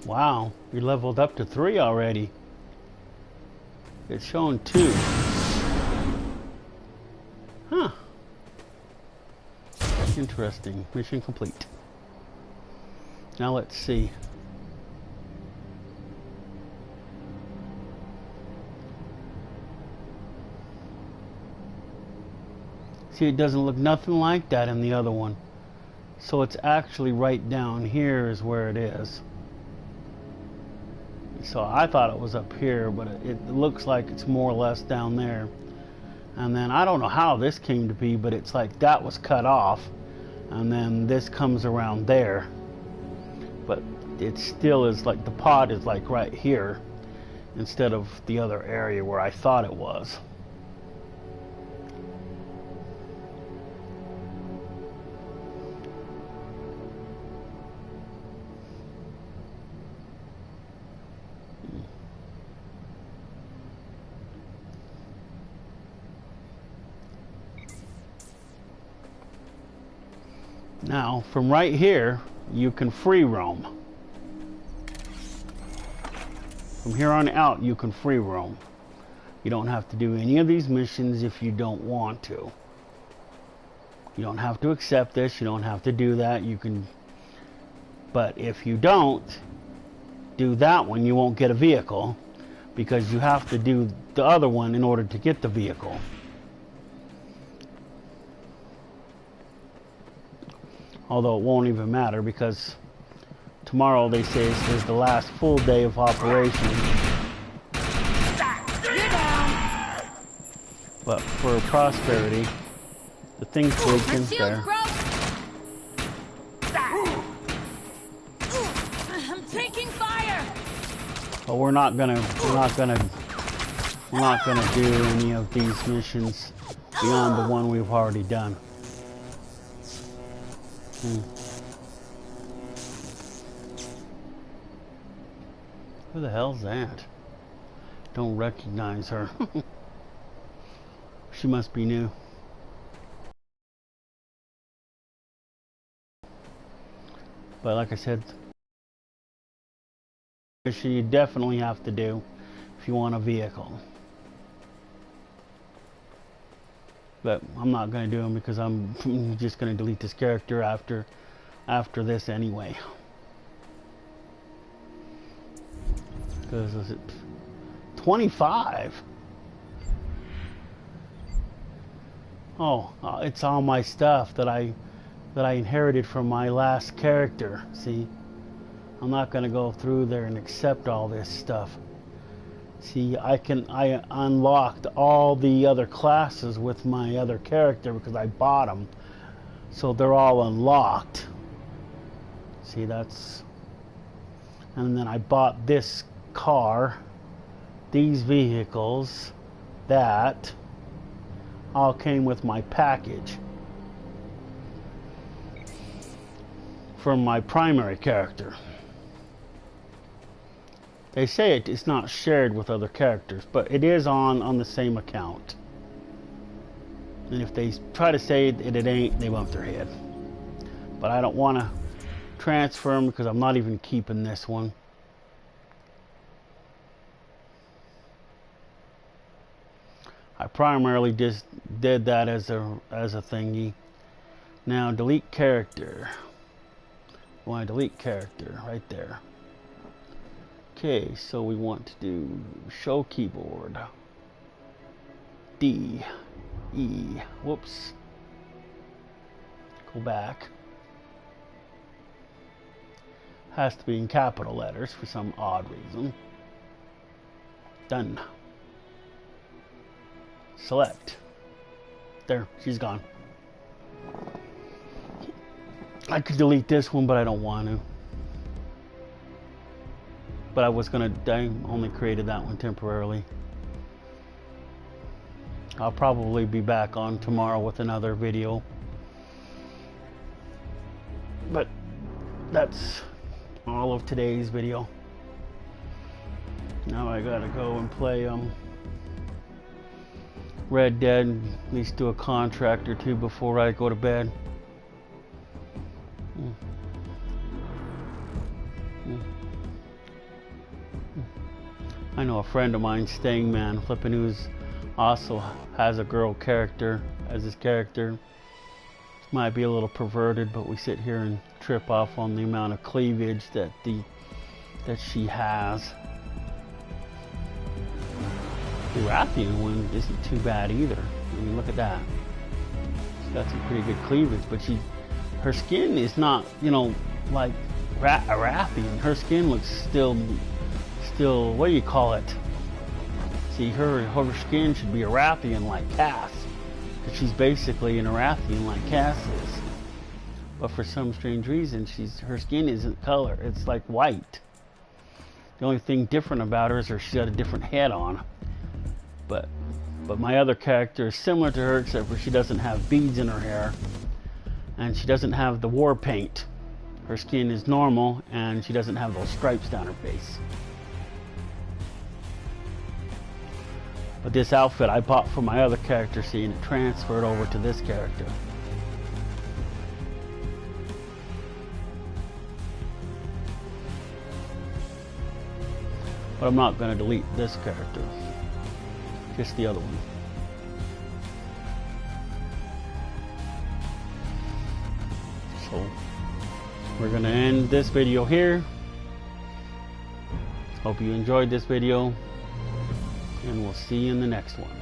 Wow, we leveled up to 3 already. It's showing 2. Huh. Interesting. Mission complete. Now let's see. See, it doesn't look nothing like that in the other one. So it's actually right down here is where it is. So I thought it was up here, but it looks like it's more or less down there. And then I don't know how this came to be, but it's like that was cut off. And then this comes around there. But it still is like the pod is like right here instead of the other area where I thought it was. Now, from right here, you can free roam. From here on out, you can free roam. You don't have to do any of these missions if you don't want to. You don't have to accept this. You don't have to do that. You can. But if you don't do that one, you won't get a vehicle because you have to do the other one in order to get the vehicle. Although it won't even matter because tomorrow they say is the last full day of operation. But for prosperity, the thing's breaking there. I'm taking fire. But we're not gonna do any of these missions beyond the one we've already done. Who the hell's that? Don't recognize her. She must be new. But like I said, mission you definitely have to do if you want a vehicle. But I'm not going to do them because I'm just going to delete this character after this anyway. Because is it 25? Oh, it's all my stuff that I inherited from my last character. See, I'm not going to go through there and accept all this stuff. See, I unlocked all the other classes with my other character because I bought them. So they're all unlocked. See, that's... And then I bought this car, these vehicles, that all came with my package from my primary character. They say it's not shared with other characters, but it is on the same account. And if they try to say it ain't, they bump their head. But I don't want to transfer them because I'm not even keeping this one. I primarily just did that as a thingy. Now delete character. I want to delete character right there. Okay, so we want to do show keyboard. D, E, whoops. Go back. Has to be in capital letters for some odd reason. Done. Select. There, she's gone. I could delete this one, but I don't want to. But I only created that one temporarily. I'll probably be back on tomorrow with another video. But that's all of today's video. Now I gotta go and play Red Dead, at least do a contract or two before I go to bed. I know a friend of mine, Staying Man, flipping, who's also has a girl character as his character. might be a little perverted, but we sit here and trip off on the amount of cleavage that she has. The Rathian one isn't too bad either. I mean, look at that. She's got some pretty good cleavage, but her skin is not, you know, like a Rathian. Her skin looks still, what do you call it? See, her skin should be a Rathian like Cass, because she's basically an Rathian like Cass is. But for some strange reason, her skin isn't color. It's like white. The only thing different about her is she's got a different head on. But my other character is similar to her, except for she doesn't have beads in her hair, and she doesn't have the war paint. Her skin is normal, and she doesn't have those stripes down her face. But this outfit I bought for my other character, seeing it transferred over to this character. But I'm not going to delete this character. Just the other one. So we're going to end this video here. Hope you enjoyed this video, and we'll see you in the next one.